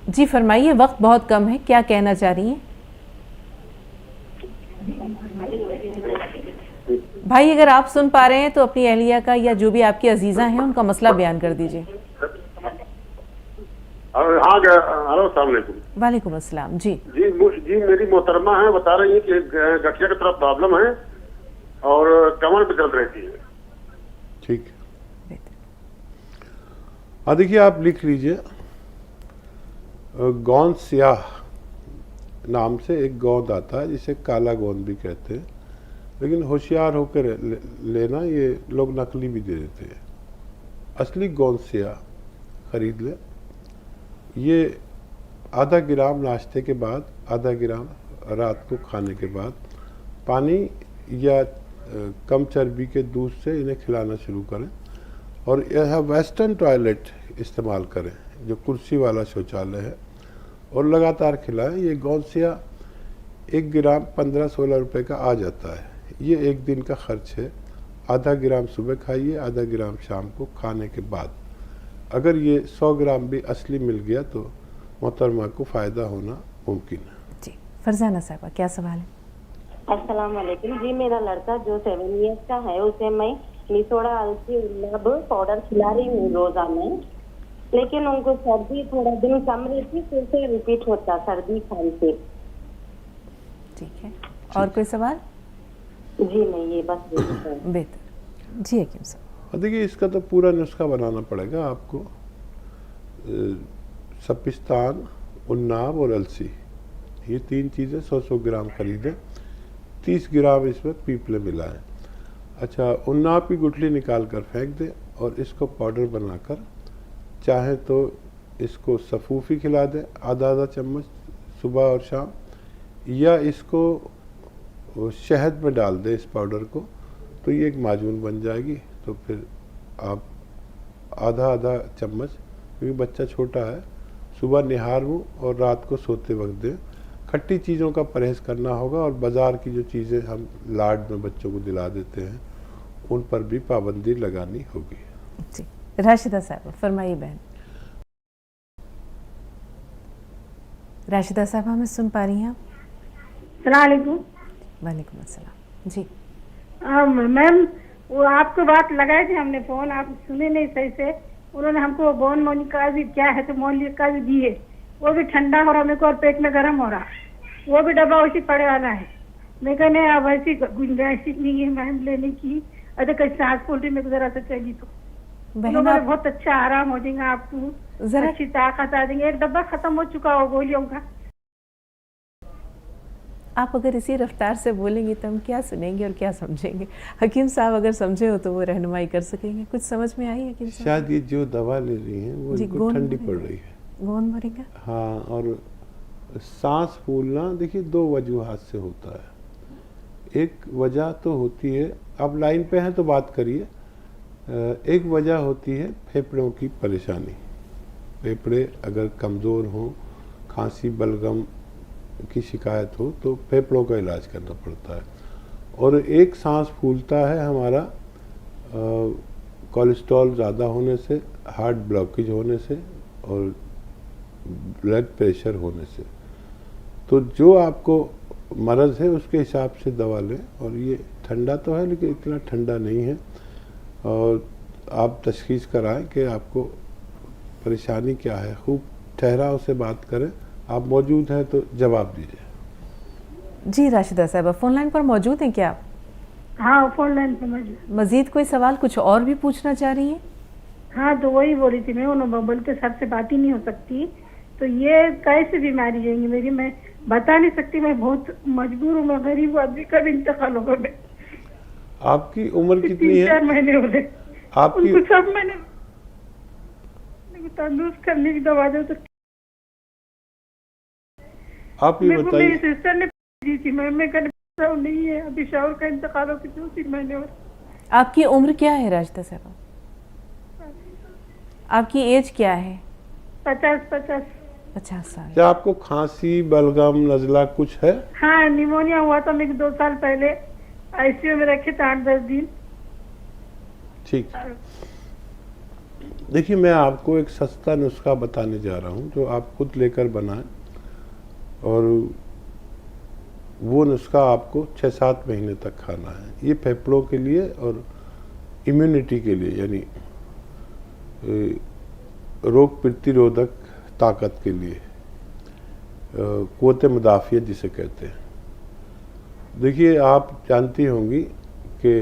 जी फरमाइए, वक्त बहुत कम है, क्या कहना चाह रही हैं? भाई अगर आप सुन पा रहे हैं तो अपनी अहलिया का या जो भी आपकी अजीज़ा हैं उनका मसला बयान कर दीजिए। हाँ, हेलो अस्सलाम वालेकुम। वालेकुम अस्सलाम। जी जी मेरी मोहतरमा है, बता रही है कि गठिया की तरफ प्रॉब्लम है और कमर में दर्द रहती है। ठीक है, हाँ देखिए आप लिख लीजिए गोंद स्याह नाम से एक गोंद आता है जिसे काला गोंद भी कहते हैं, लेकिन होशियार होकर लेना, ये लोग नकली भी दे देते हैं। असली गोंद स्याह खरीद ले। ये आधा ग्राम नाश्ते के बाद, आधा ग्राम रात को खाने के बाद पानी या कम चर्बी के दूध से इन्हें खिलाना शुरू करें। और यह वेस्टर्न टॉयलेट इस्तेमाल करें जो कुर्सी वाला शौचालय है, और लगातार खिलाएं। ये गोंद स्याह 1 ग्राम 15-16 रुपए का आ जाता है। ये एक दिन का खर्च है। आधा ग्राम सुबह खाइए, आधा ग्राम शाम को खाने के बाद। अगर ये 100 ग्राम भी असली मिल गया तो मोहतरमा को फ़ायदा होना मुमकिन है। जी, फरजाना साहबा क्या सवाल है? अस्सलाम वालेकुम जी। मेरा लड़का जो 7 इयर्स का है उसे मैं निसोड़ा अलसी उल्लाब पाउडर खिला रही हूँ रोजाना, लेकिन उनको सर्दी थोड़ा दिन कम रहती, फिर से रिपीट होता सर्दी खांसी। ठीक है, और कोई सवाल? जी नहीं, ये बस बेहतर। जी हकीम साहब। देखिए, इसका तो पूरा नुस्खा बनाना पड़ेगा आपको। सपिस्तान, उन्नाब और अलसी, ये 3 चीज़ें 100-100 ग्राम खरीदें। 30 ग्राम इसमें पीपले मिलाएं। अच्छा, उन्नाब की गुठली निकाल कर फेंक दें और इसको पाउडर बनाकर, चाहे तो इसको सफूफी खिला दें आधा चम्मच सुबह और शाम, या इसको शहद में डाल दें इस पाउडर को, तो ये एक माजून बन जाएगी। तो फिर आप आधा चम्मच, क्योंकि बच्चा छोटा है, सुबह निहार मुँह और रात को सोते वक्त दें। खट्टी चीज़ों का परहेज़ करना होगा, और बाज़ार की जो चीज़ें हम लाड में बच्चों को दिला देते हैं उन पर भी पाबंदी लगानी होगी। जी, राशिदा साहब फरमाइए बहन। राशिदा साहब हमें सुन पा रही हैं आप? अस्सलाम वालेकुम। वालेकुम अस्सलाम। जी मैम, वो आपको बात लगाए थे हमने फ़ोन, आप सुने नहीं सही से। उन्होंने हमको बोन मोनिका भी क्या है तो मोनिका भी दी है, वो भी ठंडा हो रहा मेरे को और पेट में गर्म हो रहा, वो भी डब्बा उसी पड़े वाला है। मैं कहने अब ऐसी गुंजाइश नहीं है मैम लेने की, अगर कहीं सांस फूल रही मेरे को जरा सा चाहिए तो बहुत अच्छा आराम हो जाएगा, आपको जरा अच्छी ताकत आ जाएगी। एक डब्बा खत्म हो चुका हो गोलियों का। आप अगर इसी रफ्तार से बोलेंगी तो हम क्या सुनेंगे और क्या समझेंगे? हकीम साहब अगर समझे हो तो वो रहनुमाई कर सकेंगे। कुछ समझ में आई हकीम साहब? शायद ये जो दवा ले रही हैं वो इनको ठंडी पड़ रही है। गोंद मोरिंगा? हाँ, और सांस फूलना देखिए 2 वजूहात से होता है। एक वजह तो होती है, आप लाइन पे हैं तो बात करिए। एक वजह होती है फेफड़ों की परेशानी। फेफड़े अगर कमज़ोर हों, खांसी बलगम की शिकायत हो तो फेफड़ों का इलाज करना पड़ता है। और एक सांस फूलता है हमारा कोलेस्ट्रॉल ज़्यादा होने से, हार्ट ब्लॉकेज होने से और ब्लड प्रेशर होने से। तो जो आपको मरज़ है उसके हिसाब से दवा लें। और ये ठंडा तो है लेकिन इतना ठंडा नहीं है, और आप तशख़ीस कराएं कि आपको परेशानी क्या है। खूब ठहराव से बात करें। आप मौजूद हैं तो जवाब दीजिए। जी राशिदा साहब फ़ोन लाइन पर मौजूद हैं क्या आप? हाँ, फ़ोन लाइन पर मौजूद। मज़ीद कोई सवाल कुछ और भी पूछना चाह रही हैं? हाँ, तो वही बोल रही थी मैं, उन्होंने बोलते सर से बात ही नहीं हो सकती, तो ये कैसे बीमारी जाएंगी मेरी? मैं बता नहीं सकती, मैं बहुत मजबूर हूँ, मैं गरीब आदमी का भी इंतकाल होगा। मैं आपकी उम्र कितनी है? 3-4 महीने हो गए। आपकी उनको सब मैंने तंदुरुस्त करने की दवा दे तो आप ये बताइए। मेरी सिस्टर ने दी थी, मैं कहने नहीं है, अभी शावर का इंतकाल हो गया 2-3 महीने और। आपकी उम्र क्या है राशिदा साहब? आपकी एज क्या है? 50 साल। क्या आपको खांसी बलगम नज़ला कुछ है? हाँ, निमोनिया हुआ था मेरे 2 साल पहले, आईसीयू में रखे थे 8-10 दिन। ठीक, देखिए मैं आपको एक सस्ता नुस्खा बताने जा रहा हूँ जो आप खुद लेकर बनाएं, और वो नुस्खा आपको 6-7 महीने तक खाना है। ये फेफड़ों के लिए और इम्यूनिटी के लिए, यानी रोग प्रतिरोधक ताकत के लिए, क़ुव्वत मुदाफ़ियत जिसे कहते हैं। देखिए, आप जानती होंगी कि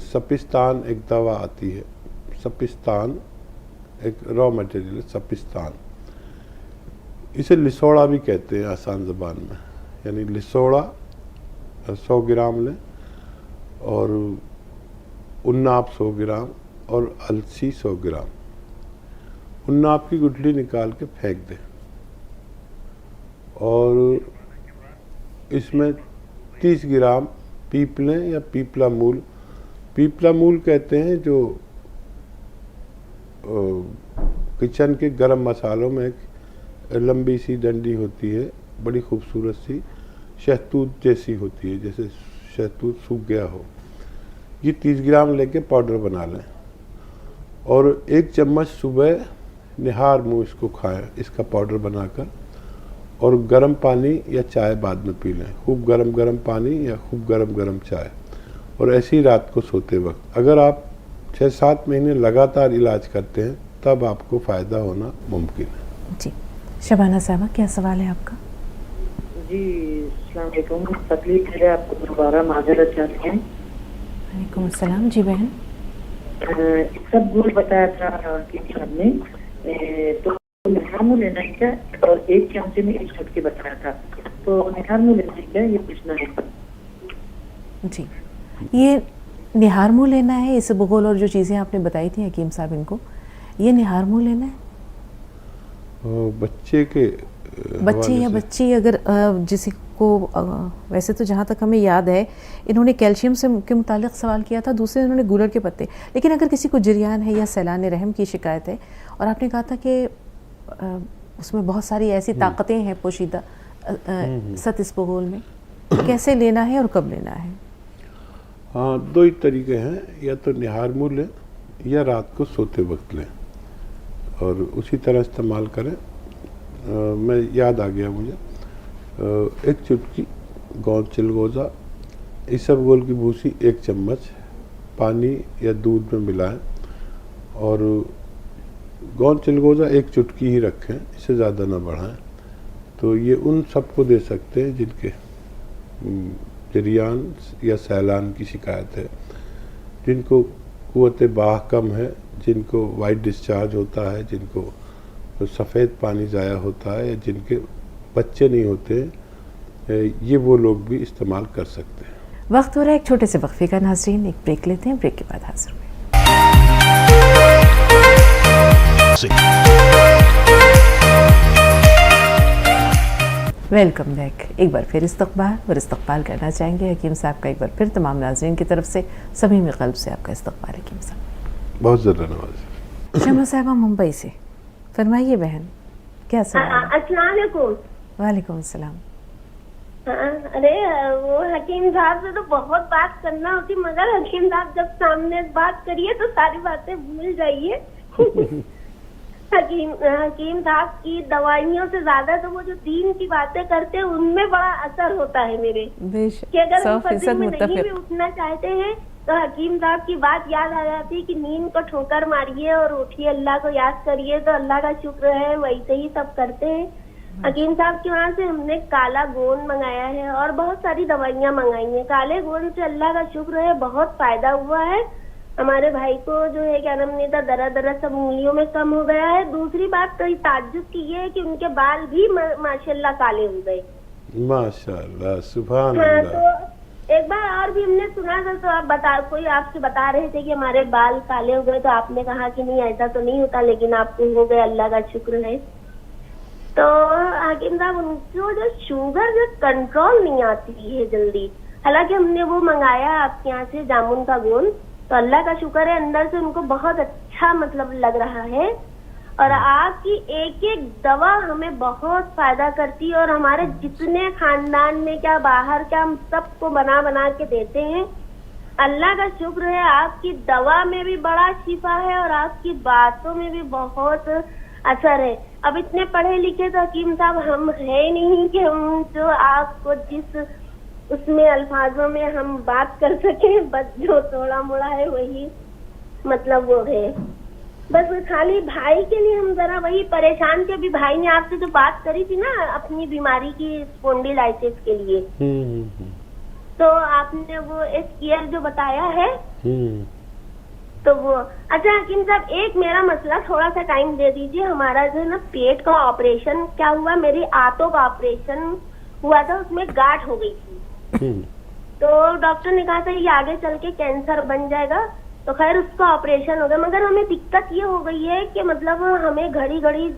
सपिस्तान एक दवा आती है। सपिस्तान एक रॉ मटेरियल है। सपिस्तान इसे लिसोड़ा भी कहते हैं आसान ज़बान में, यानी लिसोड़ा 100 ग्राम लें और उन्नाप 100 ग्राम और अलसी 100 ग्राम। उन्नाप की गुठली निकाल के फेंक दें और इसमें 30 ग्राम पीपलें या पीपला मूल, पीपला मूल कहते हैं जो किचन के गरम मसालों में एक लंबी सी डंडी होती है, बड़ी खूबसूरत सी, शहतूत जैसी होती है, जैसे शहतूत सूख गया हो। ये 30 ग्राम लेके पाउडर बना लें और 1 चम्मच सुबह निहार मुँह इसको खाएं, इसका पाउडर बनाकर, और गर्म पानी या चाय बाद में पी लें, खूब गर्म पानी या खूब गर्म चाय, और ऐसी रात को सोते वक्त। अगर आप 6-7 महीने लगातार इलाज करते हैं तब आपको फ़ायदा होना मुमकिन है। जी, शबाना साहबा क्या सवाल है आपका? जी अस्सलाम वालेकुम, तकलीफ है आपको दोबारा माजरत चाहते हैं। वालेकुम अस्सलाम। जी बहन, सब गुड़ बताया था कि साहब ने, तो निहारमू लेना है क्या, और 1 चमचे में 1 चुटकी बताया था, तो निहारमू लेना है क्या, ये पूछना है। जी, ये निहारमू लेना है, इसबगोल और जो चीज़ें आपने बताई थी हकीम साहब इनको, ये निहारमू लेना है? बच्चे या बच्ची अगर जिसी को वैसे तो जहाँ तक हमें याद है इन्होंने कैल्शियम से के मुतालिक सवाल किया था, दूसरे इन्होंने गूलर के पत्ते, लेकिन अगर किसी को जरियान है या सैलान रहम की शिकायत है और आपने कहा था कि उसमें बहुत सारी ऐसी ताकतें हैं पोशीदा सत इसबगोल में, कैसे लेना है और कब लेना है? हाँ, 2 ही तरीके हैं, या तो निहारमू लें या रात को सोते वक्त लें और उसी तरह इस्तेमाल करें। मैं याद आ गया मुझे, 1 चुटकी गोंद चिलगोज़ा, इसबगोल की भूसी 1 चम्मच पानी या दूध में मिलाएं और गोंद चिलगोज़ा 1 चुटकी ही रखें, इससे ज़्यादा ना बढ़ाएं। तो ये उन सबको दे सकते हैं जिनके जरियान या सैलान की शिकायत है, जिनको कुव्वत बाह कम है, जिनको वाइट डिस्चार्ज होता है, जिनको सफ़ेद पानी ज़ाया होता है, या जिनके बच्चे नहीं होते, ये वो लोग भी इस्तेमाल कर सकते हैं। वक्त हो रहा है एक छोटे से वक्फे का नाज़रीन, एक ब्रेक लेते हैं, ब्रेक के बाद हाजिर हुए। Welcome back. एक बार फिर इस्तकबाल करना चाहेंगे हकीम साहब का, एक बार फिर तमाम नाज़रीन की तरफ से सभी में क़ल्ब से आपका इस्तकबाल है हकीम साहब। बहुत ज़्यादा नवाज़। शमा साहबा मुंबई से, फरमाइए बहन क्या सवाल? अस्सलाम वालेकुम। वालेकुम अस्सलाम। अरे वो हकीम साहब से तो बहुत बात करना होती, मगर हकीम साहब जब सामने बात करिए तो सारी बातें भूल जाइए। हकीम साहब की दवाइयों से ज्यादा तो वो जो दीन की बातें करते हैं उनमें बड़ा असर होता है मेरे, कि अगर हम फजर में नहीं भी उठना चाहते हैं तो हकीम साहब की बात याद आ जाती है कि नींद को ठोकर मारिए और उठिए, अल्लाह को याद करिए, तो अल्लाह का शुक्र है, वैसे ही सब करते हैं। हकीम साहब के वहाँ से हमने काला गोंद मंगाया है और बहुत सारी दवाइयाँ मंगाई हैं। काले गोंद से अल्लाह का शुक्र है बहुत फायदा हुआ है। हमारे भाई को जो है क्या नाम नहीं था, दर्द सब उंगलियों में कम हो गया है। दूसरी बात तो ताज्जुब की ये है कि उनके बाल भी माशाल्लाह काले हो गए। माशाल्लाह, सुभान हाँ, अल्लाह। तो एक बार और भी हमने सुना था, तो आप कोई आपसे बता रहे थे कि हमारे बाल काले हो गए, तो आपने कहा कि नहीं ऐसा तो नहीं होता, लेकिन आपको हो गए, अल्लाह का शुक्र है। तो हकीम साहब उनको जो शुगर जो कंट्रोल नहीं आती है जल्दी, हालांकि हमने वो मंगाया आपके यहाँ से जामुन का गोंद, तो अल्लाह का शुक्र है अंदर से उनको बहुत अच्छा मतलब लग रहा है। और आपकी एक एक दवा हमें बहुत फायदा करती है और हमारे जितने खानदान में क्या बाहर क्या हम सबको बना बना के देते हैं। अल्लाह का शुक्र है आपकी दवा में भी बड़ा शिफा है और आपकी बातों में भी बहुत असर है। अब इतने पढ़े लिखे तो हकीम साहब हम है नहीं कि हम जो आपको जिस उसमें अल्फाजों में हम बात कर सके, बस जो थोड़ा मोड़ा है वही मतलब वो है। बस खाली भाई के लिए हम जरा वही परेशान थे। अभी भाई ने आपसे जो बात करी थी ना अपनी बीमारी की स्पॉन्डिलाइटिस के लिए, तो आपने वो एस्कियर जो बताया है, तो वो अच्छा हकीम साहब, एक मेरा मसला, थोड़ा सा टाइम दे दीजिए। हमारा जो है ना पेट का ऑपरेशन क्या हुआ, मेरी आंतों का ऑपरेशन हुआ था, उसमें गांठ हो गई थी। तो डॉक्टर ने कहा था ये आगे चल के कैंसर बन जाएगा, तो खैर उसका ऑपरेशन हो गया। मगर हमें दिक्कत ये हो गई है कि मतलब हमें घड़ी घड़ी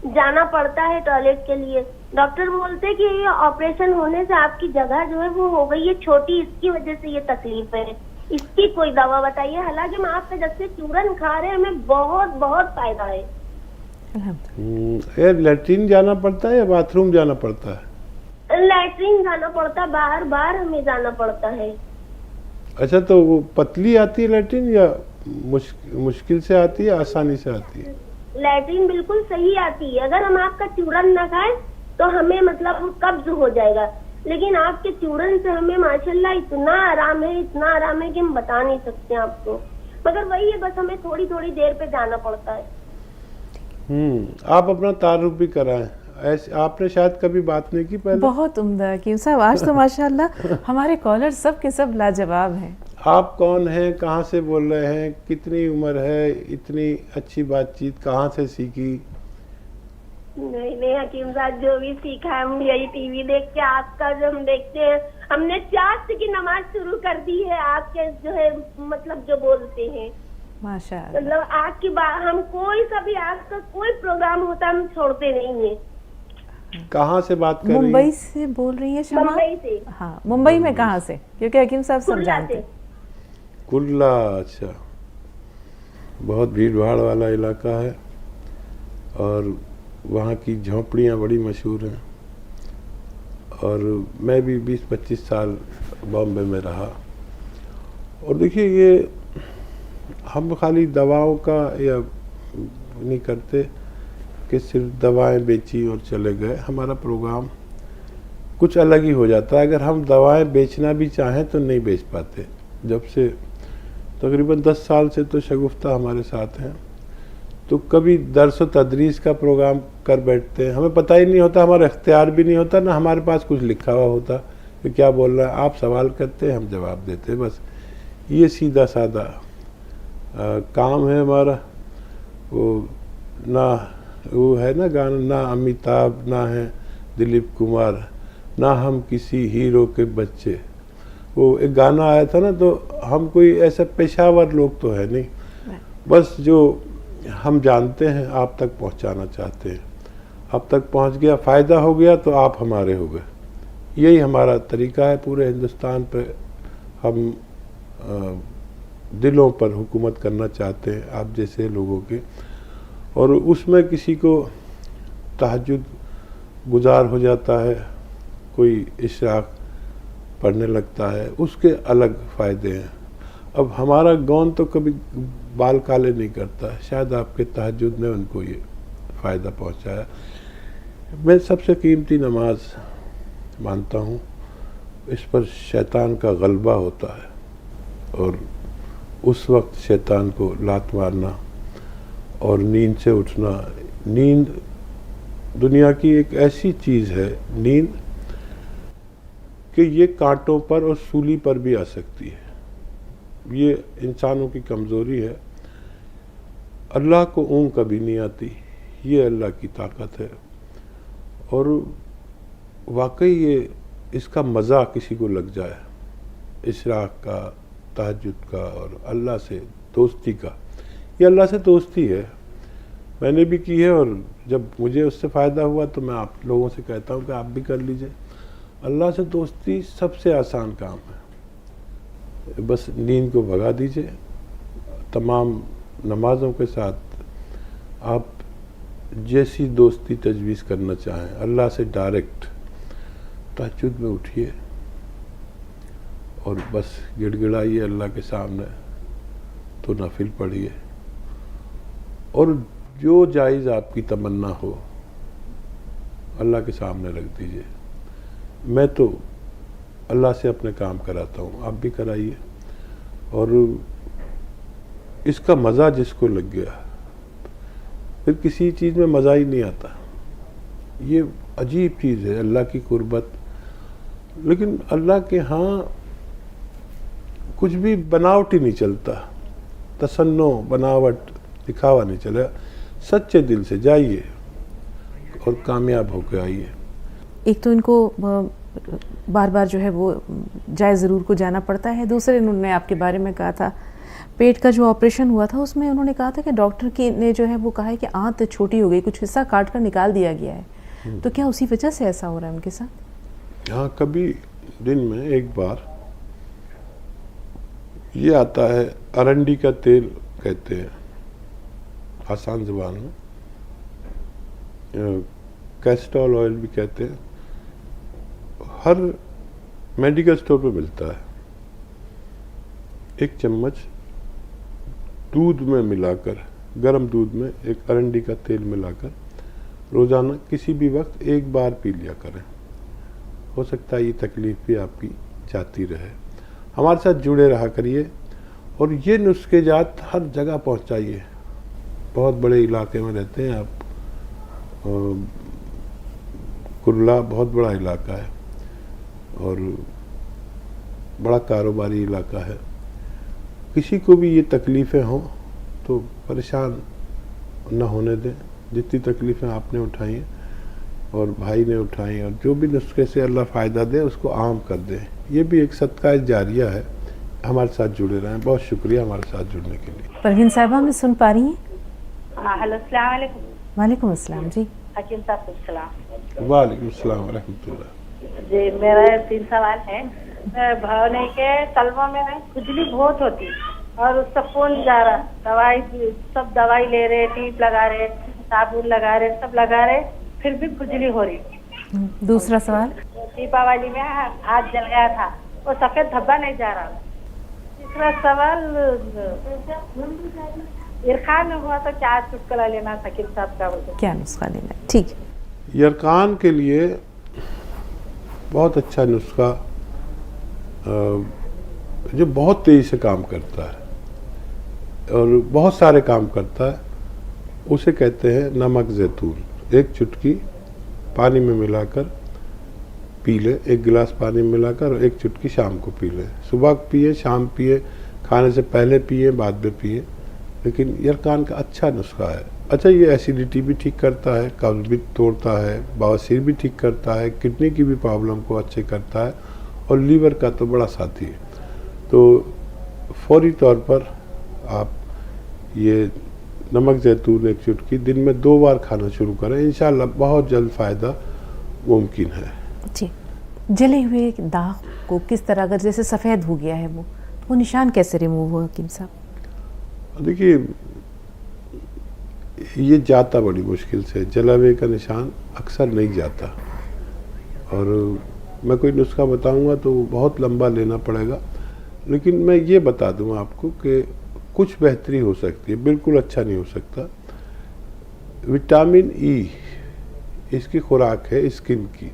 जाना पड़ता है टॉयलेट के लिए। डॉक्टर बोलते हैं कि ये ऑपरेशन होने से आपकी जगह जो है वो हो गई है छोटी, इसकी वजह से ये तकलीफ है, इसकी कोई दवा बताइए। हालांकि हम आपके जब से चूरन खा रहे हैं हमें बहुत बहुत फायदा है। यार लैट्रिन जाना पड़ता है या बाथरूम जाना पड़ता है? लैट्रिन जाना पड़ता है, बार बार हमें जाना पड़ता है। अच्छा, तो वो पतली आती है लैट्रिन या मुश्किल से आती है, आसानी से आती है? लैट्रिन बिल्कुल सही आती है। अगर हम आपका चूरन न खाएं तो हमें मतलब कब्ज हो जाएगा, लेकिन आपके चूरन से हमें माशाल्लाह इतना आराम है, इतना आराम है कि हम बता नहीं सकते आपको। मगर वही है, बस हमें थोड़ी थोड़ी देर पे जाना पड़ता है। आप अपना तारुफ भी कराएं। ऐसे आपने शायद कभी बात नहीं की पहले। बहुत उम्दा हकीम साहब, आज तो माशाल्लाह हमारे कॉलर सब के सब लाजवाब हैं। आप कौन हैं, कहाँ से बोल रहे हैं, कितनी उम्र है, इतनी अच्छी बातचीत कहाँ से सीखी? नहीं नहीं हकीम साहब, जो भी सीखा है हम यही टीवी देख के, आपका जो हम देखते हैं। हमने चाश्त की नमाज शुरू कर दी है आपके जो है मतलब जो बोलते हैं माशाअल्लाह। मतलब आपकी बात, हम कोई सा भी आपका कोई प्रोग्राम होता हम छोड़ते नहीं है। कहाँ से बात कर रही हैं? मुंबई से बोल रही है शमा? मुंबई से। हाँ, मुंबई में कहाँ से? क्योंकि हकीम साहब सब जानते हैं। कुल्ला, अच्छा, बहुत भीड़ भाड़ वाला इलाका है और वहाँ की झोंपड़ियाँ बड़ी मशहूर हैं। और मैं भी 20-25 साल बॉम्बे में रहा। और देखिए, ये हम खाली दवाओं का या नहीं करते कि सिर्फ दवाएं बेची और चले गए। हमारा प्रोग्राम कुछ अलग ही हो जाता है। अगर हम दवाएं बेचना भी चाहें तो नहीं बेच पाते। जब से तकरीबन 10 साल से तो शगुफ्ता हमारे साथ हैं, तो कभी दर्स व तदरीस का प्रोग्राम कर बैठते हैं। हमें पता ही नहीं होता, हमारा इख्तियार भी नहीं होता, ना हमारे पास कुछ लिखा हुआ होता कि क्या बोल रहा है। आप सवाल करते हैं, हम जवाब देते हैं, बस ये सीधा सादा काम है हमारा। वो ना वो है ना गाना, ना अमिताभ, ना है दिलीप कुमार, ना हम किसी हीरो के बच्चे। वो एक गाना आया था ना, तो हम कोई ऐसा पेशावर लोग तो है नहीं, बस जो हम जानते हैं आप तक पहुंचाना चाहते हैं। आप तक पहुंच गया, फ़ायदा हो गया तो आप हमारे हो गए। यही हमारा तरीका है। पूरे हिंदुस्तान पे हम दिलों पर हुकूमत करना चाहते हैं आप जैसे लोगों के। और उसमें किसी को तहज्जुद गुजार हो जाता है, कोई इशराक पढ़ने लगता है, उसके अलग फ़ायदे हैं। अब हमारा गौन तो कभी बाल काले नहीं करता, शायद आपके तहज्जुद ने उनको ये फ़ायदा पहुंचाया। मैं सबसे कीमती नमाज मानता हूँ, इस पर शैतान का गलबा होता है और उस वक्त शैतान को लात मारना और नींद से उठना। नींद दुनिया की एक ऐसी चीज़ है, नींद, कि ये कांटों पर और सूली पर भी आ सकती है। ये इंसानों की कमज़ोरी है। अल्लाह को ऊँग कभी नहीं आती, ये अल्लाह की ताकत है। और वाकई ये इसका मज़ा किसी को लग जाए, इशराक का, तहज्जुद का और अल्लाह से दोस्ती का। ये अल्लाह से दोस्ती है, मैंने भी की है और जब मुझे उससे फ़ायदा हुआ तो मैं आप लोगों से कहता हूँ कि आप भी कर लीजिए। अल्लाह से दोस्ती सबसे आसान काम है। बस नींद को भगा दीजिए। तमाम नमाज़ों के साथ आप जैसी दोस्ती तजवीज़ करना चाहें, अल्लाह से डायरेक्ट तहज्जुद में उठिए और बस गिड़गिड़ाइए अल्लाह के सामने, तो नफिल पढ़िए और जो जायज़ आपकी तमन्ना हो अल्लाह के सामने रख दीजिए। मैं तो अल्लाह से अपने काम कराता हूँ, आप भी कराइए। और इसका मज़ा जिसको लग गया, फिर किसी चीज़ में मज़ा ही नहीं आता। ये अजीब चीज़ है अल्लाह की कुर्बत। लेकिन अल्लाह के यहाँ कुछ भी बनावटी नहीं चलता। तसन्नो बनावट दिखावा नहीं चलेगा। सच्चे दिल से जाइए और कामयाब होकर आइए। एक तो इनको बार बार जो है वो जाए ज़रूर को जाना पड़ता है। दूसरे उन्होंने आपके बारे में कहा था पेट का जो ऑपरेशन हुआ था उसमें उन्होंने कहा था कि डॉक्टर की ने जो है वो कहा है कि आंत छोटी हो गई, कुछ हिस्सा काट कर निकाल दिया गया है। तो क्या उसी वजह से ऐसा हो रहा है उनके साथ? हाँ, कभी दिन में एक बार ये आता है, अरंडी का तेल कहते हैं आसान ज़ुबान में, कैस्ट्रॉल ऑयल भी कहते हैं, हर मेडिकल स्टोर पे मिलता है। एक चम्मच दूध में मिलाकर, गर्म दूध में एक अरंडी का तेल मिलाकर रोज़ाना किसी भी वक्त एक बार पी लिया करें। हो सकता है ये तकलीफ भी आपकी जाती रहे। हमारे साथ जुड़े रहा करिए और ये नुस्खे जात हर जगह पहुंचाइए। बहुत बड़े इलाके में रहते हैं आप, कुर्ला बहुत बड़ा इलाका है और बड़ा कारोबारी इलाका है। किसी को भी ये तकलीफ़ें हों तो परेशान न होने दें। जितनी तकलीफ़ें आपने उठाई हैं और भाई ने उठाई और जो भी नुस्खे से अल्लाह फ़ायदा दे उसको आम कर दे। ये भी एक सदका जारिया है। हमारे साथ जुड़े रहें। बहुत शुक्रिया हमारे साथ जुड़ने के लिए। परवीन साहिबा हमें सुन पा रही हैं? हेलो, अस्सलाम वालेकुम। वालेकुम अस्सलाम जी। हकीम साहब को सलाम। वालेकुम अस्सलाम रहमतुल्लाह। जी, मेरा 3 सवाल है। भावने के तलवों में ना खुजली बहुत होती और उसका खून जा रहा, दवाई सब दवाई ले रहे, टीप लगा रहे, साबुन लगा रहे, सब लगा रहे, फिर भी खुजली हो रही। दूसरा सवाल, दीपावली में हाथ जल गया था, वो सफेद धब्बा नहीं जा रहा। तीसरा सवाल, इरखान में हुआ तो क्या चुटकुला लेना हकीम साहब का? क्या नुस्खा लेना? ठीक। यरकान के लिए बहुत अच्छा नुस्खा जो बहुत तेज़ी से काम करता है और बहुत सारे काम करता है, उसे कहते हैं नमक जैतून। एक चुटकी पानी में मिलाकर पी लें, एक गिलास पानी में मिलाकर और एक चुटकी शाम को पी लें। सुबह पिए, शाम पिए, खाने से पहले पिए, बाद में पिए। लेकिन यरकान का अच्छा नुस्खा है। अच्छा, ये एसिडिटी भी ठीक करता है, कब्ज़ भी तोड़ता है, बवासीर भी ठीक करता है, किडनी की भी प्रॉब्लम को अच्छे करता है और लीवर का तो बड़ा साथी है। तो फौरी तौर पर आप ये नमक जैतून एक चुटकी दिन में 2 बार खाना शुरू करें। इंशाल्लाह बहुत जल्द फ़ायदा मुमकिन है। जी। जले हुए दाग को किस तरह, अगर जैसे सफ़ेद हो गया है वो निशान कैसे रिमूव हो हकीम साहब? देखिए, ये जाता बड़ी मुश्किल से, जला हुए का निशान अक्सर नहीं जाता और मैं कोई नुस्खा बताऊंगा तो बहुत लंबा लेना पड़ेगा। लेकिन मैं ये बता दूं आपको कि कुछ बेहतरी हो सकती है, बिल्कुल अच्छा नहीं हो सकता। विटामिन ई इसकी खुराक है स्किन की।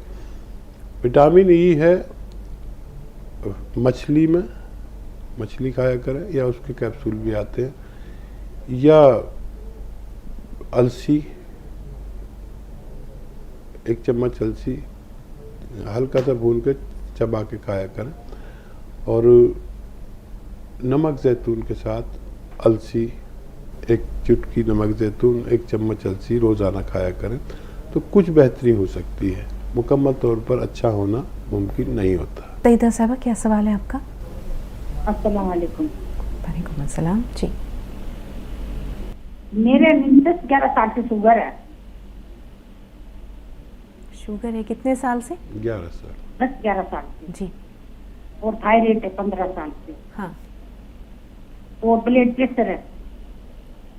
विटामिन ई है मछली में, मछली खाया करें या उसके कैप्सूल भी आते हैं, या अलसी, 1 चम्मच अलसी हल्का सा भून के चबा के खाया करें और नमक जैतून के साथ अलसी, 1 चुटकी नमक जैतून, 1 चम्मच अलसी रोज़ाना खाया करें तो कुछ बेहतरी हो सकती है। मुकम्मल तौर पर अच्छा होना मुमकिन नहीं होता। तईदा साहबा, क्या सवाल है आपका? अस्सलाम वालेकुम। वालेकुम अस्सलाम जी। मेरे 10-11 साल से शुगर है। शुगर है कितने साल से? 11 साल। 10-11 साल से जी। और थायराइड है 15 साल से। हाँ। और ब्लड प्रेशर है।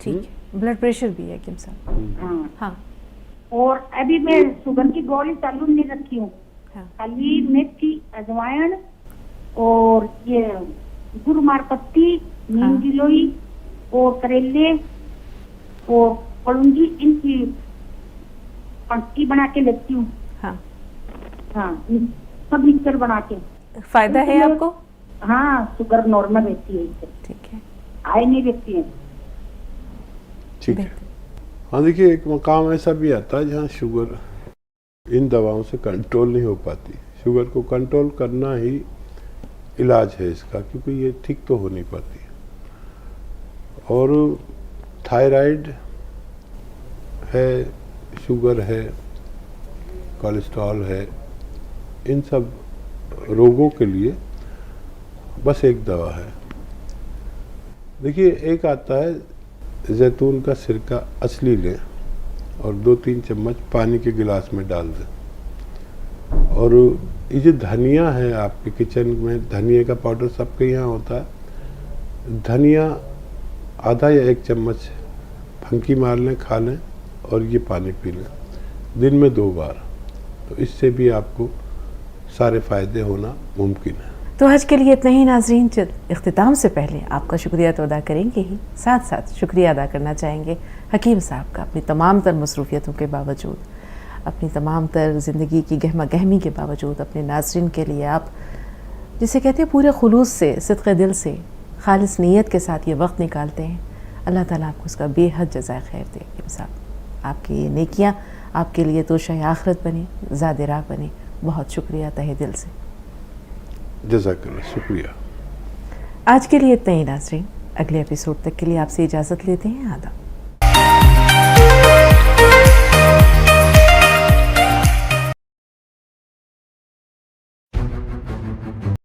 ठीक। ब्लड प्रेशर भी है हकीम साहब? हाँ हाँ। और अभी मैं शुगर की गोली चालू नहीं रखी हूँ। हाँ। खाली मेथी, अजवाइन और ये गुरमार पत्ती, नीम गिलोई और करेले और कलौंजी, इनकी पट्टी बना के लेती हूँ। हाँ। हाँ, सब मिक्सर बना के। फायदा है आपको? हाँ, शुगर नॉर्मल रहती है। ठीक है। हाई नहीं रहती है। ठीक है। हाँ, देखिए, एक मकाम ऐसा भी आता है जहाँ शुगर इन दवाओं से कंट्रोल नहीं हो पाती। शुगर को कंट्रोल करना ही इलाज है इसका, क्योंकि ये ठीक तो हो नहीं पाती। और थायराइड है, शुगर है, कोलेस्ट्रॉल है, इन सब रोगों के लिए बस एक दवा है। देखिए, एक आता है जैतून का सिरका असली लें और 2-3 चम्मच पानी के गिलास में डाल दें। और ये जो धनिया है आपके किचन में, धनिया का पाउडर सबके यहाँ होता है, धनिया आधा या 1 चम्मच फंकी मार लें, खा लें और ये पानी पी लें दिन में 2 बार। तो इससे भी आपको सारे फ़ायदे होना मुमकिन है। तो आज के लिए इतना ही नाज़रीन। इख्तिताम से पहले आपका शुक्रिया तो अदा करेंगे ही, साथ साथ शुक्रिया अदा करना चाहेंगे हकीम साहब का। अपनी तमाम तर मसरूफियतों के बावजूद, अपनी तमाम तर ज़िंदगी की गहमा गहमी के बावजूद अपने नाज़रीन के लिए आप जिसे कहते हैं पूरे खुलूस से, सिद्क़े दिल से, खालिस नीयत के साथ ये वक्त निकालते हैं। अल्लाह ताला आपको उसका बेहद जज़ाए खैर दे। हकीम साहब, आपकी ये नेकियाँ आपके लिए तो शाय आखिरत बने, ज़ाद राह बने। बहुत शुक्रिया तहे दिल से। जज़ाकल्लाह, शुक्रिया। आज के लिए इतना ही नाज़रीन। अगले एपिसोड तक के लिए आपसे इजाज़त लेते हैं। आदाब।